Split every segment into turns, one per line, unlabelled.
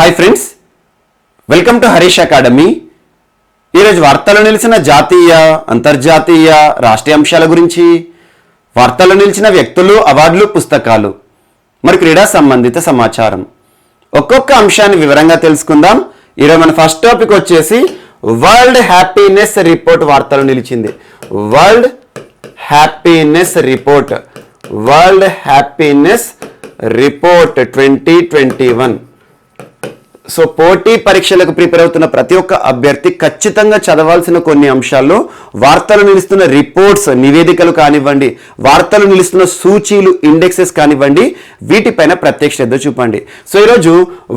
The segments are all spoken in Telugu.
Hi friends, welcome to Harish academy. ఈరోజు వార్తల్లో నిలిచిన జాతీయ, అంతర్జాతీయ, రాష్ట్రీయ అంశాల గురించి, వార్తల్లో నిలిచిన వ్యక్తులు, అవార్డులు, పుస్తకాలు, మరి క్రీడా సంబంధిత సమాచారం ఒక్కొక్క అంశాన్ని వివరంగా తెలుసుకుందాం. ఈరోజు మన ఫస్ట్ టాపిక్ వచ్చేసి వరల్డ్ హ్యాపీనెస్ రిపోర్ట్ వార్తల్లో నిలిచింది. World happiness report 2021. సో పోటీ పరీక్షలకు ప్రిపేర్ అవుతున్న ప్రతి ఒక్క అభ్యర్థి ఖచ్చితంగా చదవాల్సిన కొన్ని అంశాల్లో వార్తలు నిలుస్తున్న రిపోర్ట్స్, నివేదికలు కానివ్వండి, వార్తలు నిలుస్తున్న సూచీలు, ఇండెక్సెస్ కానివ్వండి, వీటిపైన ప్రత్యేక శ్రద్ధ చూపండి. సో ఈరోజు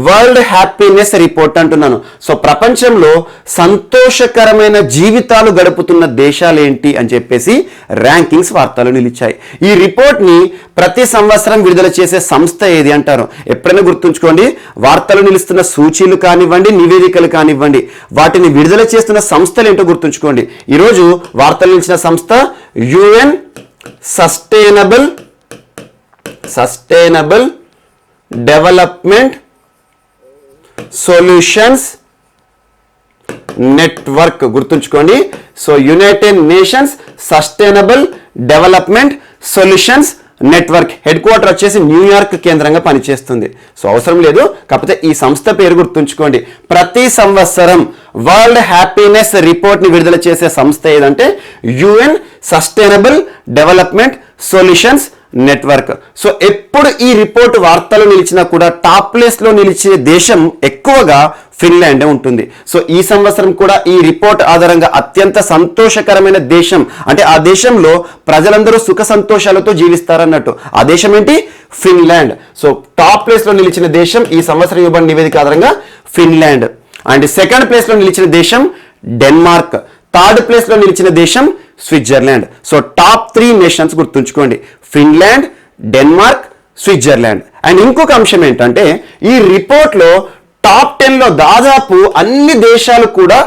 వరల్డ్ హ్యాపీనెస్ రిపోర్ట్ అంటున్నాను. సో ప్రపంచంలో సంతోషకరమైన జీవితాలు గడుపుతున్న దేశాలు ఏంటి అని చెప్పేసి ర్యాంకింగ్స్ వార్తలు నిలిచాయి. ఈ రిపోర్ట్ని ప్రతి సంవత్సరం విడుదల చేసే సంస్థ ఏది అంటారు? ఎప్పుడైనా గుర్తుంచుకోండి, వార్తలు నిలుస్తున్న సూచీలు కానివ్వండి, నివేదికలు కానివ్వండి, వాటిని విడుదల చేస్తున్న సంస్థలు ఏంటో గుర్తుంచుకోండి. ఈరోజు వార్తలు నిలిచిన సంస్థ UN sustainable development solutions network. గుర్తుంచుకోండి. So United Nations sustainable development solutions network head quarter వచ్చేసి న్యూయార్క్ కేంద్రంగా పనిచేస్తుంది. సో అవసరం లేదు, కాకపోతే ఈ సంస్థ పేరు గుర్తుంచుకోండి. ప్రతి సంవత్సరం వరల్డ్ హ్యాపీనెస్ రిపోర్ట్ ని విడుదల చేసే సంస్థ ఏదంటే UN sustainable development solutions network. So ఎప్పుడు ఈ రిపోర్ట్ వార్తలు నిలిచినా కూడా టాప్ ప్లేస్ లో నిలిచే దేశం ఎక్కువగా ఫిన్లాండ్ ఉంటుంది. సో ఈ సంవత్సరం కూడా ఈ రిపోర్ట్ ఆధారంగా అత్యంత సంతోషకరమైన దేశం అంటే ఆ దేశంలో ప్రజలందరూ సుఖ సంతోషాలతో జీవిస్తారన్నట్టు. ఆ దేశం ఏంటి? ఫిన్లాండ్. సో టాప్ ప్లేస్ లో నిలిచిన దేశం ఈ సంవత్సరం ఇవ్వబడిన నివేదిక ఆధారంగా ఫిన్లాండ్. అండ్ సెకండ్ ప్లేస్ లో నిలిచిన దేశం డెన్మార్క్. థర్డ్ ప్లేస్ లో నిలిచిన దేశం స్విట్జర్లాండ్. సో టాప్ 3 నేషన్స్ గుర్తుంచుకోండి: ఫిన్లాండ్, డెన్మార్క్, స్విట్జర్లాండ్. అండ్ ఇంకొక అంశం ఏంటంటే ఈ రిపోర్ట్ లో టాప్ 10 లో దాదాపు అన్ని దేశాలు కూడా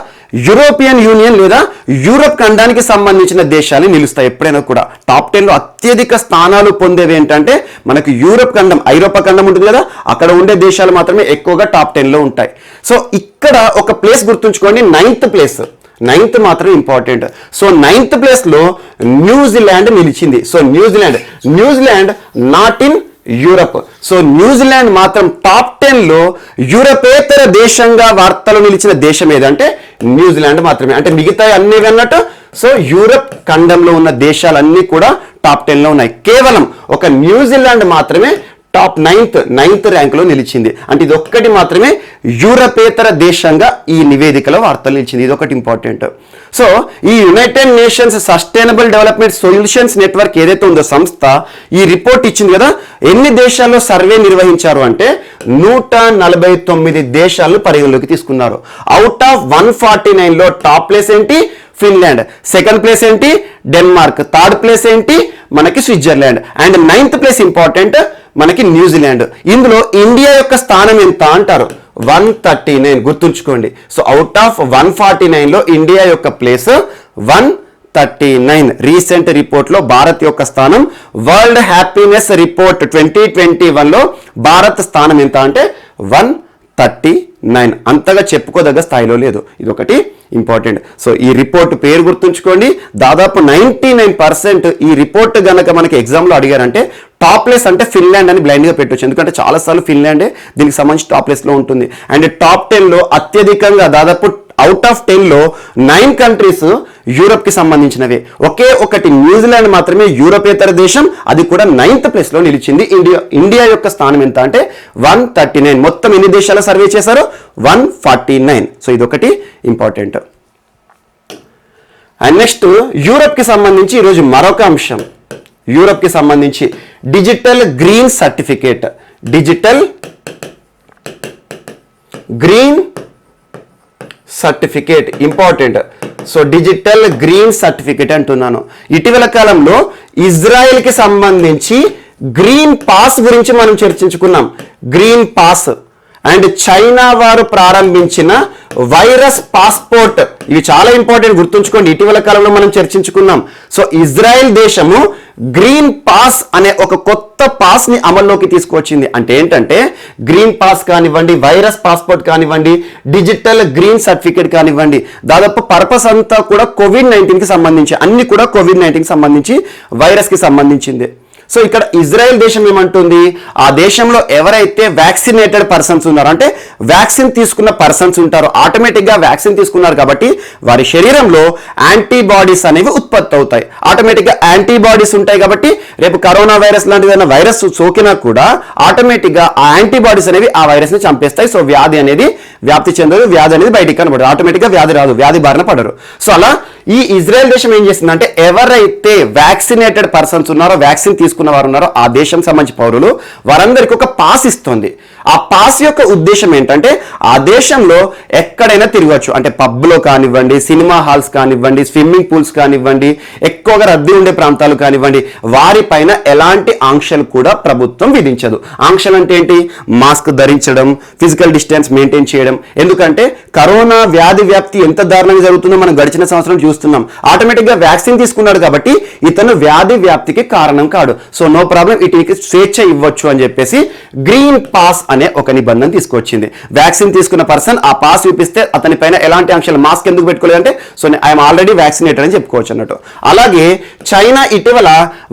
యూరోపియన్ యూనియన్ లేదా యూరోప్ ఖండానికి సంబంధించిన దేశాలు నిలుస్తాయి. ఎప్పుడైనా కూడా టాప్ 10 లో అత్యధిక స్థానాలు పొందేవి ఏంటంటే మనకు యూరోప్ ఖండం, ఐరోపా ఖండం ఉంటుంది కదా, అక్కడ ఉండే దేశాలు మాత్రమే ఎక్కువగా టాప్ 10 లో ఉంటాయి. సో ఇక్కడ ఒక ప్లేస్ గుర్తుంచుకోండి, 9th ప్లేస్. 9th మాత్రం ఇంపార్టెంట్. సో 9th ప్లేస్ లో న్యూజిలాండ్ నిలిచింది. So New Zealand not in Europe. So New Zealand మాత్రం టాప్ 10 లో యూరపేతర దేశంగా వార్తలు నిలిచిన దేశం ఏదంటే న్యూజిలాండ్ మాత్రమే. అంటే మిగతా అన్ని అన్నట్టు సో యూరప్ ఖండంలో ఉన్న దేశాలన్నీ కూడా టాప్ 10 లో ఉన్నాయి. కేవలం ఒక న్యూజిలాండ్ మాత్రమే టాప్ 9th ర్యాంకులో నిలిచింది. అంటే ఇది ఒక్కటి మాత్రమే యూరపేతర దేశంగా ఈ నివేదికలో వార్తలు నిలిచింది. ఇది ఒకటి ఇంపార్టెంట్. సో ఈ United Nations sustainable development solutions network ఏదైతే ఉందో సంస్థ ఈ రిపోర్ట్ ఇచ్చింది కదా, ఎన్ని దేశాల్లో సర్వే నిర్వహించారు అంటే 149 దేశాలను పరిగణలోకి తీసుకున్నారు. అవుట్ ఆఫ్ 149 లో టాప్ ప్లేస్ ఏంటి? ఫిన్లాండ్. సెకండ్ ప్లేస్ ఏంటి? డెన్మార్క్. థర్డ్ ప్లేస్ ఏంటి? మనకి Switzerland. And 9th place important మనకి న్యూజిలాండ్. ఇందులో ఇండియా యొక్క స్థానం ఎంత అంటారు? 139. గుర్తుంచుకోండి. సో అవుట్ ఆఫ్ 149 లో ఇండియా యొక్క ప్లేస్ 139. రీసెంట్ రిపోర్ట్ లో భారత్ యొక్క స్థానం వరల్డ్ హ్యాపీనెస్ రిపోర్ట్ 2021 లో భారత్ స్థానం ఎంత అంటే 139. అంతగా చెప్పుకోదగ్గ స్థాయిలో లేదు. ఇది ఒకటి ఇంపార్టెంట్. సో ఈ రిపోర్ట్ పేరు గుర్తుంచుకోండి. దాదాపు 99% ఈ రిపోర్ట్ గనక మనకి ఎగ్జామ్లో అడిగారంటే టాప్ ప్లేస్ అంటే ఫిన్లాండ్ అని బ్లైండ్గా పెట్టవచ్చు. ఎందుకంటే చాలాసార్లు ఫిన్లాండే దీనికి సంబంధించి టాప్ ప్లేస్లో ఉంటుంది. అండ్ టాప్ 10లో అత్యధికంగా దాదాపు అవుట్ ఆఫ్ 10 లో 9 కంట్రీస్ యూరప్కి సంబంధించినవే. ఒకే ఒకటి న్యూజిలాండ్ మాత్రమే యూరోపేతర దేశం, అది కూడా 9th ప్లేస్లో నిలిచింది. ఇండియా యొక్క స్థానం ఎంత అంటే 139. మొత్తం ఎన్ని దేశాలు సర్వే చేశారు? 149. సో ఇదొకటి ఇంపార్టెంట్. అండ్ నెక్స్ట్ యూరప్కి సంబంధించి ఈరోజు మరొక అంశం. యూరప్కి సంబంధించి digital green certificate. Digital green certificate important. So digital green certificate అంటున్నాను. ఇటీవల కాలంలో ఇజ్రాయెల్కి సంబంధించి గ్రీన్ పాస్ గురించి మనం చర్చించుకున్నాం. గ్రీన్ పాస్ అండ్ చైనా వారు ప్రారంభించిన వైరస్ పాస్పోర్ట్, ఇవి చాలా ఇంపార్టెంట్, గుర్తుంచుకోండి. ఇటీవల కాలంలో మనం చర్చించుకున్నాం. సో ఇజ్రాయెల్ దేశము గ్రీన్ పాస్ అనే ఒక కొత్త పాస్ ని అమల్లోకి తీసుకొచ్చింది. అంటే ఏంటంటే గ్రీన్ పాస్ కానివ్వండి, వైరస్ పాస్పోర్ట్ కానివ్వండి, డిజిటల్ గ్రీన్ సర్టిఫికేట్ కానివ్వండి, దాదాపు పర్పస్ అంతా కూడా కోవిడ్-19 కి సంబంధించి, అన్ని కూడా కోవిడ్-19 కి సంబంధించి, వైరస్ కి సంబంధించింది. సో ఇక్కడ ఇజ్రాయెల్ దేశం ఏమంటుంది, ఆ దేశంలో ఎవరైతే వ్యాక్సినేటెడ్ పర్సన్స్ ఉన్నారో, అంటే వ్యాక్సిన్ తీసుకున్న పర్సన్స్ ఉంటారో, ఆటోమేటిక్గా వ్యాక్సిన్ తీసుకున్నారు కాబట్టి వారి శరీరంలో యాంటీబాడీస్ అనేవి ఉత్పత్తి అవుతాయి. ఆటోమేటిక్గా యాంటీబాడీస్ ఉంటాయి కాబట్టి రేపు కరోనా వైరస్ లాంటి ఏదైనా వైరస్ సోకినా కూడా ఆటోమేటిక్గా ఆ యాంటీబాడీస్ అనేవి ఆ వైరస్ని చంపేస్తాయి. సో వ్యాధి అనేది వ్యాప్తి చెందదు, వ్యాధి అనేది బయటికి కనబడదు, ఆటోమేటిక్గా వ్యాధి రాదు, వ్యాధి బారిన పడరు. సో అలా ఈ ఇజ్రాయెల్ దేశం ఏం చేసిందంటే ఎవరైతే వ్యాక్సినేటెడ్ పర్సన్స్ ఉన్నారో, వ్యాక్సిన్ తీసుకున్న వారు ఉన్నారో, ఆ దేశం సంబంధించిన పౌరులు వారందరికీ ఒక పాస్ ఇస్తుంది. ఆ పాస్ యొక్క ఉద్దేశం ఏంటంటే ఆ దేశంలో ఎక్కడైనా తిరగవచ్చు. అంటే పబ్లో కానివ్వండి, సినిమా హాల్స్ కానివ్వండి, స్విమ్మింగ్ పూల్స్ కానివ్వండి, ఎక్కువగా రద్దీ ఉండే ప్రాంతాలు కానివ్వండి, వారిపైన ఎలాంటి ఆంక్షలు కూడా ప్రభుత్వం విధించదు. ఆంక్షలు అంటే ఏంటి? మాస్క్ ధరించడం, ఫిజికల్ డిస్టెన్స్ మెయింటైన్ చేయడం. ఎందుకంటే కరోనా వ్యాధి వ్యాప్తి ఎంత దారుణంగా జరుగుతుందో మనం గడిచిన సంవత్సరం చూస్తున్నాం. ఆటోమేటిక్గా వ్యాక్సిన్ తీసుకున్నాడు కాబట్టి ఇతను వ్యాధి వ్యాప్తికి కారణం కాడు. సో నో ప్రాబ్లం, ఇటీకి స్వేచ్ఛ ఇవ్వచ్చు అని చెప్పేసి గ్రీన్ పాస్ అనే ఒక నిబంధన తీసుకొచ్చింది. వ్యాక్సిన్ తీసుకున్న పర్సన్ ఆ పాస్ చూపిస్తే అతని పైన ఎలాంటి ఆంక్షలు, మాస్క్ ఎందుకు పెట్టుకోలేదంటే సో ఐఎమ్ ఆల్రెడీ వ్యాక్సినేటెడ్ అని చెప్పుకోవచ్చు అన్నట్టు. అలాగే చైనా ఇటీవల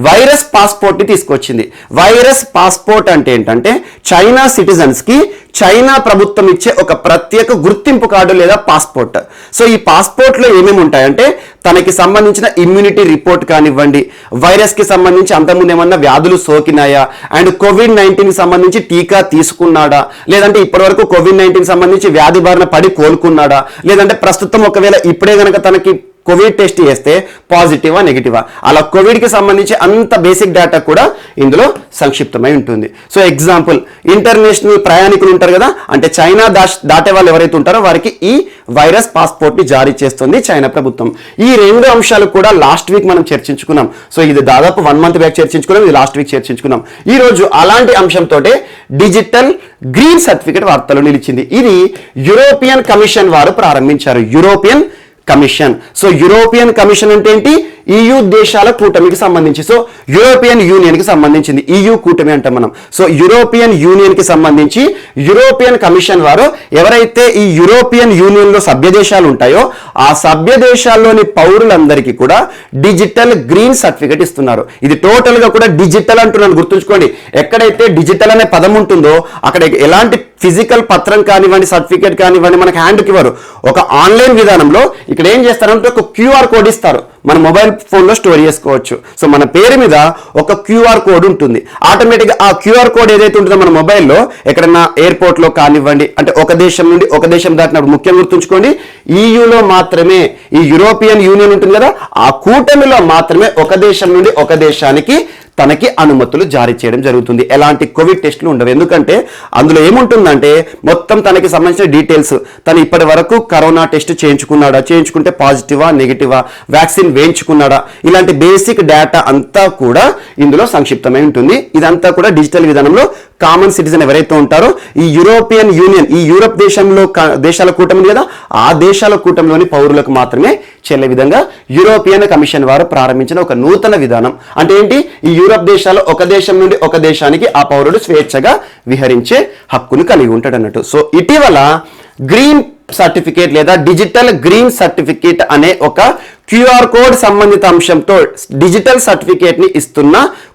వైరస్ పాస్పోర్ట్ ని తీసుకొచ్చింది. వైరస్ పాస్పోర్ట్ అంటే ఏంటంటే చైనా సిటిజన్స్ కి చైనా ప్రభుత్వం ఇచ్చే ఒక ప్రత్యేక గుర్తింపు కార్డు లేదా పాస్పోర్ట్. సో ఈ పాస్పోర్ట్ లో ఏమేమి ఉంటాయంటే తనకి సంబంధించిన ఇమ్యూనిటీ రిపోర్ట్ కానివ్వండి, వైరస్ కి సంబంధించి అంతకుముందు ఏమన్నా వ్యాధులు సోకినాయా, అండ్ కోవిడ్-19 కి సంబంధించి టీకా తీసుకున్నాడా, లేదంటే ఇప్పటివరకు కోవిడ్-19 సంబంధించి వ్యాధి బారిన పడి కోలుకున్నాడా, లేదంటే ప్రస్తుతం ఒకవేళ ఇప్పుడే గనక తనకి కోవిడ్ టెస్ట్ చేస్తే పాజిటివా నెగిటివా, అలా కోవిడ్కి సంబంధించి అంత బేసిక్ డేటా కూడా ఇందులో సంక్షిప్తమై ఉంటుంది. సో ఎగ్జాంపుల్, ఇంటర్నేషనల్ ప్రయాణికులు ఉంటారు కదా, అంటే చైనా దాటే వాళ్ళు ఎవరైతే ఉంటారో వారికి ఈ వైరస్ పాస్పోర్ట్ని జారీ చేస్తుంది చైనా ప్రభుత్వం. ఈ రెండు అంశాలు కూడా లాస్ట్ వీక్ మనం చర్చించుకున్నాం. సో ఇది దాదాపు 1 మంత్ బ్యాక్ చర్చించుకున్నాం, ఇది లాస్ట్ వీక్ చర్చించుకున్నాం. ఈ రోజు అలాంటి అంశంతో డిజిటల్ గ్రీన్ సర్టిఫికేట్ వార్తలు నిలిచింది. ఇది యూరోపియన్ కమిషన్ వారు ప్రారంభించారు. European commission. So European commission అంటే ఏంటి? EU దేశాల కూటమికి సంబంధించి. సో యూరోపియన్ యూనియన్ కి సంబంధించింది, EU కూటమి అంటాం మనం. సో యూరోపియన్ యూనియన్ కి సంబంధించి యూరోపియన్ కమిషన్ వారు ఎవరైతే ఈ యూరోపియన్ యూనియన్ లో సభ్య దేశాలు ఉంటాయో ఆ సభ్య దేశాల్లోని పౌరులందరికీ కూడా డిజిటల్ గ్రీన్ సర్టిఫికేట్ ఇస్తున్నారు. ఇది టోటల్ గా కూడా డిజిటల్ అంటున్నాను, గుర్తుంచుకోండి. ఎక్కడైతే డిజిటల్ అనే పదం ఉంటుందో అక్కడ ఎలాంటి ఫిజికల్ పత్రం కానివ్వండి, సర్టిఫికేట్ కానివ్వండి మనకు హ్యాండ్కి ఇవ్వరు. ఒక ఆన్లైన్ విధానంలో ఇక్కడ ఏం చేస్తారంటే ఒక QR కోడ్ ఇస్తారు, మన మొబైల్ ఫోన్లో స్టోర్ చేసుకోవచ్చు. సో మన పేరు మీద ఒక QR కోడ్ ఉంటుంది. ఆటోమేటిక్గా ఆ QR కోడ్ ఏదైతే ఉంటుందో మన మొబైల్లో ఎక్కడన్నా ఎయిర్పోర్ట్లో కానివ్వండి, అంటే ఒక దేశం నుండి ఒక దేశం దాటినప్పుడు ముఖ్యంగా గుర్తుంచుకోండి, EUలో మాత్రమే, ఈ యూరోపియన్ యూనియన్ ఉంటుంది కదా, ఆ కూటమిలో మాత్రమే ఒక దేశం నుండి ఒక దేశానికి తనకి అనుమతులు జారీ చేయడం జరుగుతుంది. ఎలాంటి కోవిడ్ టెస్టులు ఉండవు. ఎందుకంటే అందులో ఏముంటుందంటే మొత్తం తనకి సంబంధించిన డీటెయిల్స్, తను ఇప్పటి వరకు కరోనా టెస్ట్ చేయించుకున్నాడా, చేయించుకుంటే పాజిటివా నెగిటివా, వ్యాక్సిన్ వేయించుకున్నాడా, ఇలాంటి బేసిక్ డేటా అంతా కూడా ఇందులో సంక్షిప్తమై ఉంటుంది. ఇదంతా కూడా డిజిటల్ విధానంలో కామన్ సిటిజన్ ఎవరైతే ఉంటారో ఈ యూరోపియన్ యూనియన్, ఈ యూరప్ దేశాల కూటమి కదా, ఆ దేశాల కూటమిలోని పౌరులకు మాత్రమే చెల్లే విధంగా యూరోపియన్ కమిషన్ వారు ప్రారంభించిన ఒక నూతన విధానం. అంటే ఏంటి? ఈ యూరప్ దేశాల్లో ఒక దేశం నుండి ఒక దేశానికి ఆ పౌరుడు స్వేచ్ఛగా విహరించే హక్కును కలిగి ఉంటాడు అన్నట్టు. సో ఇటీవల గ్రీన్ సర్టిఫికేట్ లేదా డిజిటల్ గ్రీన్ సర్టిఫికేట్ అనే ఒక QR కోడ్ సంబంధిత అంశంతో డిజిటల్ సర్టిఫికేట్ ని ఇస్తున్న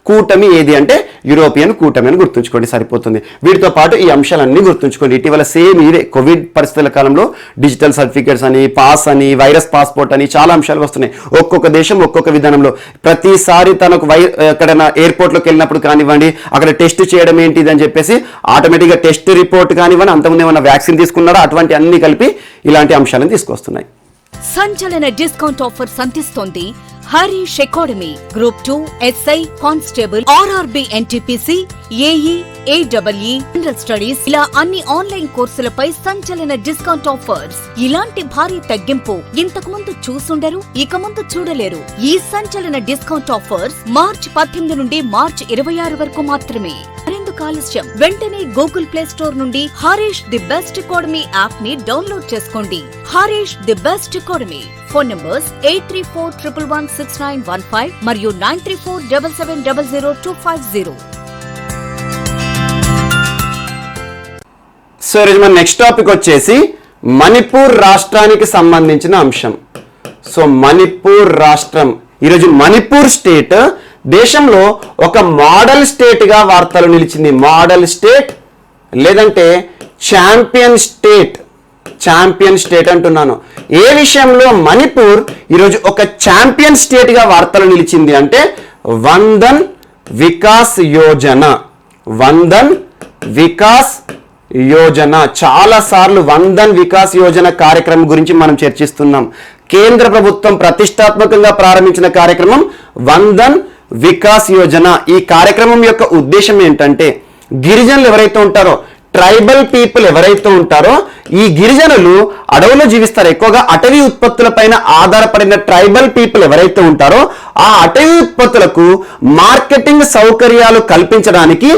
కూటమి ఏది అంటే యూరోపియన్ కూటమి అని గుర్తుంచుకోండి, సరిపోతుంది. వీటితో పాటు ఈ అంశాలన్నీ గుర్తుంచుకోండి. ఇటీవల సేమ్ ఇదే కోవిడ్ పరిస్థితుల కాలంలో డిజిటల్ సర్టిఫికేట్స్ అని, పాస్ అని, వైరస్ పాస్పోర్ట్ అని చాలా అంశాలు వస్తున్నాయి. ఒక్కొక్క దేశం ఒక్కొక్క విధానంలో. ప్రతిసారి తనకు ఎక్కడైనా ఎయిర్పోర్ట్లోకి వెళ్ళినప్పుడు కానివ్వండి, అక్కడ టెస్ట్ చేయడం ఏంటిది అని చెప్పేసి ఆటోమేటిక్గా టెస్ట్ రిపోర్ట్ కానివ్వండి, అంతకుముందు ఏమైనా వ్యాక్సిన్ తీసుకున్నారా, అటువంటి అన్ని కలిపి ఇలాంటి అంశాలను తీసుకొస్తున్నాయి.
సంచలన డిస్కౌంట్ ఆఫర్ సంతిస్తోంది Harish academy. Group 2 SI constable, RRB NTPC, AE, AEE, general studies ఇలా అన్ని ఆన్లైన్ కోర్సులపై సంచలన డిస్కౌంట్ ఆఫర్స్. ఇలాంటి భారీ తగ్గింపు ఇంతకు ముందు చూసుండరు, ఇక ముందు చూడలేరు. ఈ సంచలన డిస్కౌంట్ ఆఫర్స్ మార్చి 18 నుండి మార్చి 26 వరకు మాత్రమే. ఎందుకు ఆలస్యం? వెంటనే గూగుల్ ప్లే స్టోర్ నుండి Harish the best academy app ని డౌన్లోడ్ చేసుకోండి. Harish the best academy. Phone numbers 8341116915 మరియు 9347700250.
సో ఈరోజు మన నెక్స్ట్ టాపిక్ వచ్చేసి మణిపూర్ రాష్ట్రానికి సంబంధించిన అంశం. సో మణిపూర్ రాష్ట్రం, ఈరోజు మణిపూర్ స్టేట్ దేశంలో ఒక మోడల్ స్టేట్ గా వార్తలు నిలిచింది. మోడల్ స్టేట్ లేదంటే ఛాంపియన్ స్టేట్ అంటున్నాను. ఏ విషయంలో మణిపూర్ ఈరోజు ఒక ఛాంపియన్ స్టేట్ గా వార్తలు నిలిచింది అంటే వందన్ వికాస్ యోజన. వందన్ వికాస్ యోజన, చాలా సార్లు వందన్ వికాస్ యోజన కార్యక్రమం గురించి మనం చర్చిస్తున్నాం. కేంద్ర ప్రభుత్వం ప్రతిష్టాత్మకంగా ప్రారంభించిన కార్యక్రమం వందన్ వికాస్ యోజన. ఈ కార్యక్రమం యొక్క ఉద్దేశం ఏంటంటే గిరిజనులు ఎవరైతే ఉంటారో, ట్రైబల్ పీపుల్ ఎవరైతే ఉంటారో, ఈ గిరిజనులు అడవుల్లో జీవిస్తారు. ఎక్కువగా అటవీ ఉత్పత్తుల పైన ఆధారపడిన ట్రైబల్ పీపుల్ ఎవరైతే ఉంటారో ఆ అటవీ ఉత్పత్తులకు మార్కెటింగ్ సౌకర్యాలు కల్పించడానికి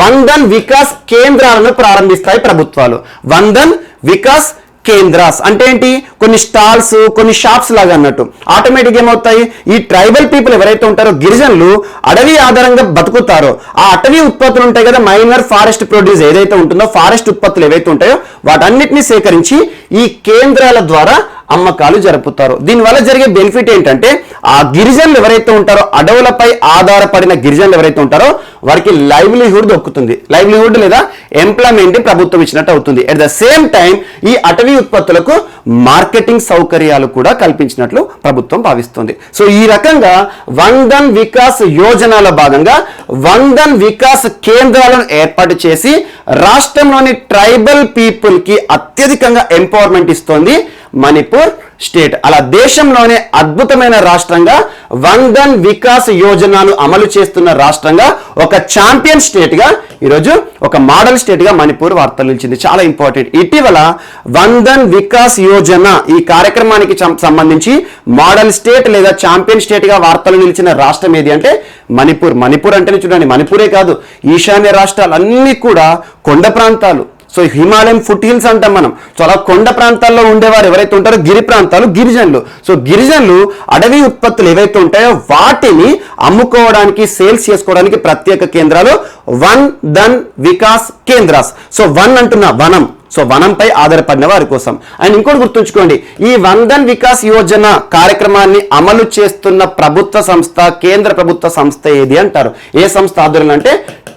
వందన్ వికాస్ కేంద్రాలను ప్రారంభిస్తాయి ప్రభుత్వాలు. వందన్ వికాస్ కేంద్రాస్ అంటే ఏంటి? కొన్ని స్టాల్స్, కొన్ని షాప్స్ లాగా అన్నట్టు. ఆటోమేటిక్ ఏమవుతాయి, ఈ ట్రైబల్ పీపుల్ ఎవరైతే ఉంటారో గిరిజనులు అడవి ఆధారంగా బతుకుతారో ఆ అటవీ ఉత్పత్తులు ఉంటాయి కదా, మైనర్ ఫారెస్ట్ ప్రొడ్యూస్ ఏదైతే ఉంటుందో, ఫారెస్ట్ ఉత్పత్తులు ఏవైతే ఉంటాయో వాటన్నిటిని సేకరించి ఈ కేంద్రాల ద్వారా అమ్మకాలు జరుపుతారు. దీనివల్ల జరిగే బెనిఫిట్ ఏంటంటే ఆ గిరిజనులు ఎవరైతే ఉంటారో, అడవులపై ఆధారపడిన గిరిజనులు ఎవరైతే ఉంటారో వారికి లైవ్లీహుడ్ దొక్కుతుంది. లైవ్లీహుడ్ లేదా ఎంప్లాయ్మెంట్ ప్రభుత్వం ఇచ్చినట్టు అవుతుంది. అట్ ద సేమ్ టైం ఈ అటవీ ఉత్పత్తులకు మార్కెటింగ్ సౌకర్యాలు కూడా కల్పించినట్లు ప్రభుత్వం భావిస్తుంది. సో ఈ రకంగా వందన్ వికాస్ యోజనలో భాగంగా వందన్ వికాస్ కేంద్రాలను ఏర్పాటు చేసి రాష్ట్రంలోని ట్రైబల్ పీపుల్ కి అత్యధికంగా ఎంపవర్మెంట్ ఇస్తోంది మణిపూర్ స్టేట్. అలా దేశంలోనే అద్భుతమైన రాష్ట్రంగా వందన్ వికాస్ యోజనను అమలు చేస్తున్న రాష్ట్రంగా, ఒక ఛాంపియన్ స్టేట్ గా ఈరోజు ఒక మోడల్ స్టేట్ గా మణిపూర్ వార్తలు నిలిచింది. చాలా ఇంపార్టెంట్. ఇటీవల వందన్ వికాస్ యోజన ఈ కార్యక్రమానికి సంబంధించి మోడల్ స్టేట్ లేదా ఛాంపియన్ స్టేట్ గా వార్తలు నిలిచిన రాష్ట్రం ఏది అంటే మణిపూర్. మణిపూర్ అంటేనే చూడండి, మణిపూరే కాదు, ఈశాన్య రాష్ట్రాలన్నీ కూడా కొండ ప్రాంతాలు. సో హిమాలయన్ ఫుట్ హిల్స్ అంటాం మనం. సో అలా కొండ ప్రాంతాల్లో ఉండేవారు ఎవరైతే ఉంటారో గిరి ప్రాంతాలు గిరిజనులు. సో గిరిజనులు అడవి ఉత్పత్తులు ఏవైతే ఉంటాయో వాటిని అమ్ముకోవడానికి, సేల్స్ చేసుకోవడానికి ప్రత్యేక కేంద్రాలు వందన్ వికాస్ కేంద్రాస్. సో వన్ అంటున్నా వనం, సో వనంపై ఆధారపడిన వారి కోసం. అండ్ ఇంకోటి గుర్తుంచుకోండి, ఈ వందన్ వికాస్ యోజన కార్యక్రమాన్ని అమలు చేస్తున్న ప్రభుత్వ సంస్థ, కేంద్ర ప్రభుత్వ సంస్థ ఏది అంటారు? ఏ సంస్థ ఆధ్వర్యంలో అంటే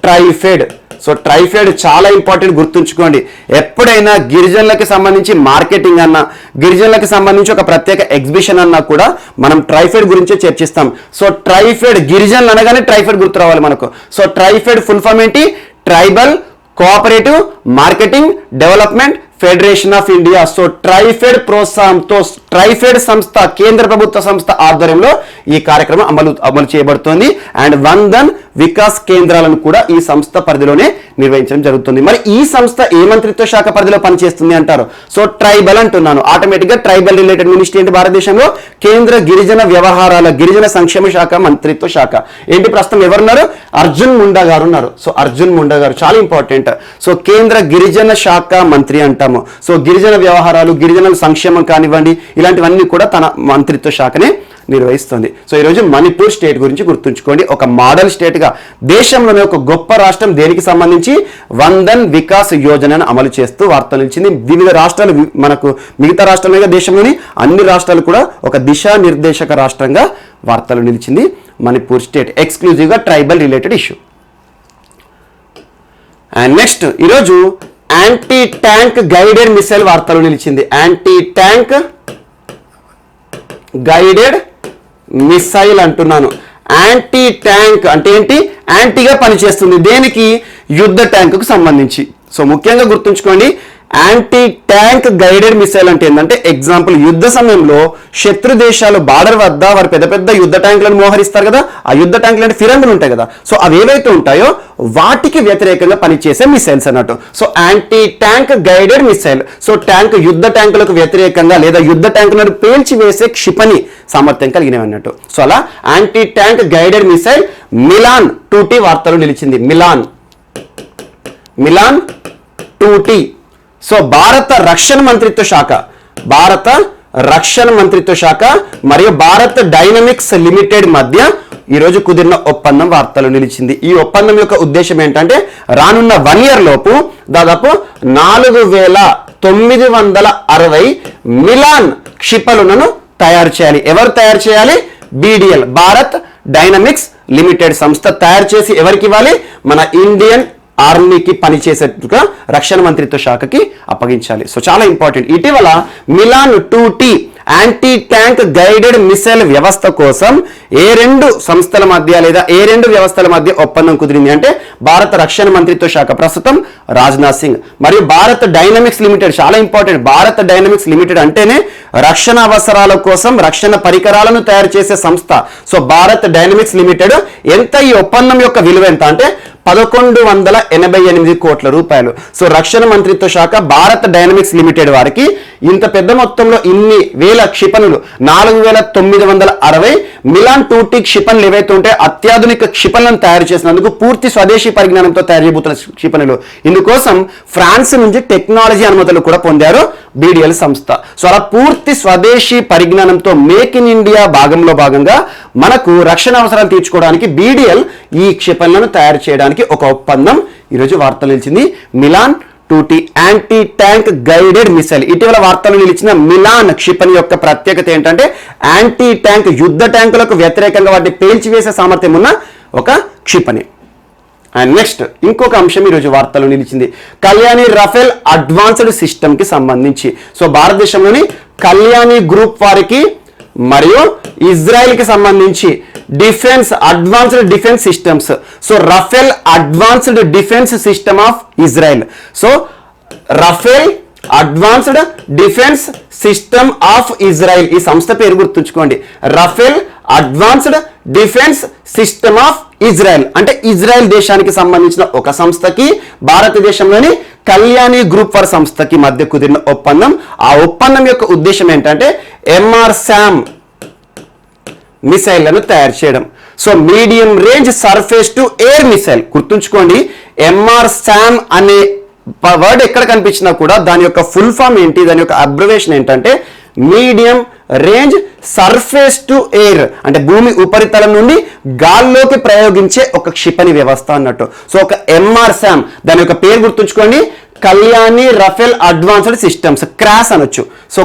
ట్రైఫెడ్. సో ట్రైఫెడ్ చాలా ఇంపార్టెంట్, గుర్తుంచుకోండి. ఎప్పుడైనా గిరిజనులకు సంబంధించి మార్కెటింగ్ అన్నా, గిరిజనులకు సంబంధించి ఒక ప్రత్యేక ఎగ్జిబిషన్ అన్నా కూడా మనం ట్రైఫెడ్ గురించే చర్చిస్తాం. సో ట్రైఫెడ్, గిరిజనులు అనగానే ట్రైఫెడ్ గుర్తు రావాలి మనకు. సో ట్రైఫెడ్ ఫుల్ ఫామ్ ఏంటి? Tribal cooperative marketing development federation of India. So TRIFED ప్రోత్సాహంతో ట్రైఫెడ్ సంస్థ, కేంద్ర ప్రభుత్వ సంస్థ ఆధ్వర్యంలో ఈ కార్యక్రమం అమలు చేయబడుతోంది. అండ్ వందన్ వికాస్ కేంద్రాలను కూడా ఈ సంస్థ పరిధిలోనే నిర్వహించడం జరుగుతుంది. మరి ఈ సంస్థ ఏ మంత్రిత్వ శాఖ పరిధిలో పనిచేస్తుంది అంటారు? సో ట్రైబల్ అంటున్నాను. ఆటోమేటిక్ గా ట్రైబల్ రిలేటెడ్ మినిస్ట్రీ ఏంటి భారతదేశంలో? కేంద్ర గిరిజన వ్యవహారాల, గిరిజన సంక్షేమ శాఖ మంత్రిత్వ శాఖ. ఏంటి ప్రస్తుతం ఎవరున్నారు? అర్జున్ ముండా గారు ఉన్నారు. సో అర్జున్ ముండా గారు చాలా ఇంపార్టెంట్. సో కేంద్ర గిరిజన శాఖ మంత్రి అంటాము. సో గిరిజన వ్యవహారాలు, గిరిజనుల సంక్షేమం కానివ్వండి, ఇలాంటివన్నీ కూడా తన మంత్రిత్వ శాఖనే నిర్వహిస్తుంది. సో ఈరోజు మణిపూర్ స్టేట్ గురించి గుర్తుంచుకోండి. ఒక మోడల్ స్టేట్ గా దేశంలోనే ఒక గొప్ప రాష్ట్రం. దేనికి సంబంధించి? వందన్ వికాస్ యోజనను అమలు చేస్తూ వార్తలు నిలిచింది. వివిధ రాష్ట్రాలు, మనకు మిగతా రాష్ట్రాలుగా దేశంలోని అన్ని రాష్ట్రాలు కూడా ఒక దిశానిర్దేశక రాష్ట్రంగా వార్తలు నిలిచింది మణిపూర్ స్టేట్, ఎక్స్క్లూజివ్ గా tribal related issue. And next ఈరోజు యాంటీ ట్యాంక్ గైడెడ్ మిసైల్ వార్తలు నిలిచింది. యాంటీ ట్యాంక్ గైడెడ్ మిసైల్ అంటున్నాను. యాంటీ ట్యాంక్ అంటే ఏంటి? యాంటీగా పనిచేస్తుంది. దేనికి? యుద్ధ ట్యాంకుకు సంబంధించి. సో ముఖ్యంగా గుర్తుంచుకోండి, యాంటీ ట్యాంక్ గైడెడ్ మిసైల్ అంటే ఏంటంటే, ఎగ్జాంపుల్ యుద్ధ సమయంలో శత్రు దేశాలు బార్డర్ వద్ద వారు పెద్ద పెద్ద యుద్ధ ట్యాంకులను మోహరిస్తారు కదా, ఆ యుద్ధ ట్యాంకులు అంటే ఫిరంగులు ఉంటాయి కదా. సో అవి ఏవైతే ఉంటాయో వాటికి వ్యతిరేకంగా పనిచేసే మిసైల్స్ అన్నట్టు. So anti tank guided missile. So tank, యుద్ధ ట్యాంకులకు వ్యతిరేకంగా లేదా యుద్ధ ట్యాంకులను పేల్చివేసే క్షిపణి సామర్థ్యం కలిగినవి అన్నట్టు. సో అలా anti tank guided missile Milan 2T వార్తలు నిలిచింది. Melon melon 2T. సో భారత రక్షణ మంత్రిత్వ శాఖ మరియు భారత్ డైనమిక్స్ లిమిటెడ్ మధ్య ఈరోజు కుదిరిన ఒప్పందం వార్తలు నిలిచింది. ఈ ఒప్పందం యొక్క ఉద్దేశం ఏంటంటే రానున్న 1 year లోపు దాదాపు 4960 మిలాన్ క్షిపణులను తయారు చేయాలి. ఎవరు తయారు చేయాలి? BDL, భారత్ డైనమిక్స్ లిమిటెడ్ సంస్థ తయారు చేసి ఎవరికి ఇవ్వాలి? మన ఇండియన్ ఆర్మీకి పనిచేసేట్టుగా రక్షణ మంత్రిత్వ శాఖకి అప్పగించాలి. సో చాలా ఇంపార్టెంట్. ఇటీవల Milan 2T anti tank guided missile వ్యవస్థ కోసం ఏ 2 సంస్థల మధ్య లేదా ఏ 2 వ్యవస్థల మధ్య ఒప్పందం కుదిరింది అంటే భారత రక్షణ మంత్రిత్వ శాఖ ప్రస్తుతం రాజ్నాథ్ సింగ్ మరియు భారత్ డైనమిక్స్ లిమిటెడ్. చాలా ఇంపార్టెంట్. భారత్ డైనమిక్స్ లిమిటెడ్ అంటేనే రక్షణ అవసరాల కోసం రక్షణ పరికరాలను తయారు చేసే సంస్థ. సో భారత్ డైనమిక్స్ లిమిటెడ్ ఎంత ఈ ఒప్పందం యొక్క విలువ ఎంత అంటే 1188 కోట్ల రూపాయలు. సో రక్షణ మంత్రిత్వ శాఖ భారత్ డైనమిక్స్ లిమిటెడ్ వారికి ఇంత పెద్ద మొత్తంలో ఇన్ని వేల క్షిపణులు 4960 మిలాన్ 2T క్షిపణులు ఏవైతే ఉంటే అత్యాధునిక క్షిపణులను తయారు చేసినందుకు పూర్తి స్వదేశీ పరిజ్ఞానంతో తయారు చేయబోతున్న క్షిపణులు. ఇందుకోసం ఫ్రాన్స్ నుంచి టెక్నాలజీ అనుమతులు కూడా పొందారు BDL సంస్థ. సో అలా పూర్తి స్వదేశీ పరిజ్ఞానంతో మేక్ ఇన్ ఇండియా భాగంగా మనకు రక్షణ అవసరాలు తీర్చుకోవడానికి BDL ఈ క్షిపణులను తయారు చేయడానికి ఒక ఒప్పందం ఈరోజు వార్తలు నిలిచింది. Milan 2T anti tank guided missile. ఇటీవల వార్తలు నిలిచిన మిలాన్ క్షిపణి యొక్క ప్రత్యేకత ఏంటంటే యాంటీ ట్యాంక్ యుద్ధ ట్యాంకులకు వ్యతిరేకంగా వాటిని పేల్చివేసే సామర్థ్యం ఉన్న ఒక క్షిపణి. అండ్ నెక్స్ట్ ఇంకొక అంశం ఈరోజు వార్తలు నిలిచింది. కళ్యాణి రఫేల్ అడ్వాన్స్డ్ సిస్టమ్ కి సంబంధించి. సో భారతదేశంలోని కళ్యాణి గ్రూప్ వారికి మరియు ఇజ్రాయెల్ కి సంబంధించి advanced defence systems. So Rafale advanced defence system of Israel. So Rafale advanced defence system of Israel ఈ సంస్థ పేరు గుర్తుంచుకోండి. Rafale advanced defence system of Israel అంటే ఇజ్రాయెల్ దేశానికి సంబంధించిన ఒక సంస్థకి భారతదేశంలోని కళ్యాణి గ్రూప్ ఫర్ సంస్థకి మధ్య కుదిరిన ఒప్పందం. ఆ ఒప్పందం యొక్క ఉద్దేశం ఏంటంటే MRSAM మిసైళ్లను తయారు చేయడం. So medium range surface to air missile. గుర్తుంచుకోండి, MRSAM అనే వర్డ్ ఎక్కడ కనిపించినా కూడా దాని యొక్క ఫుల్ ఫామ్ ఏంటి, దాని యొక్క అబ్రివేషన్ ఏంటంటే medium range surface to air అంటే భూమి ఉపరితలం నుండి గాల్లోకి ప్రయోగించే ఒక క్షిపణి వ్యవస్థ అన్నట్టు. సో ఒక MRSAM దాని యొక్క పేరు గుర్తుంచుకోండి, Kalyani Rafael advanced systems, KRAS అనొచ్చు. So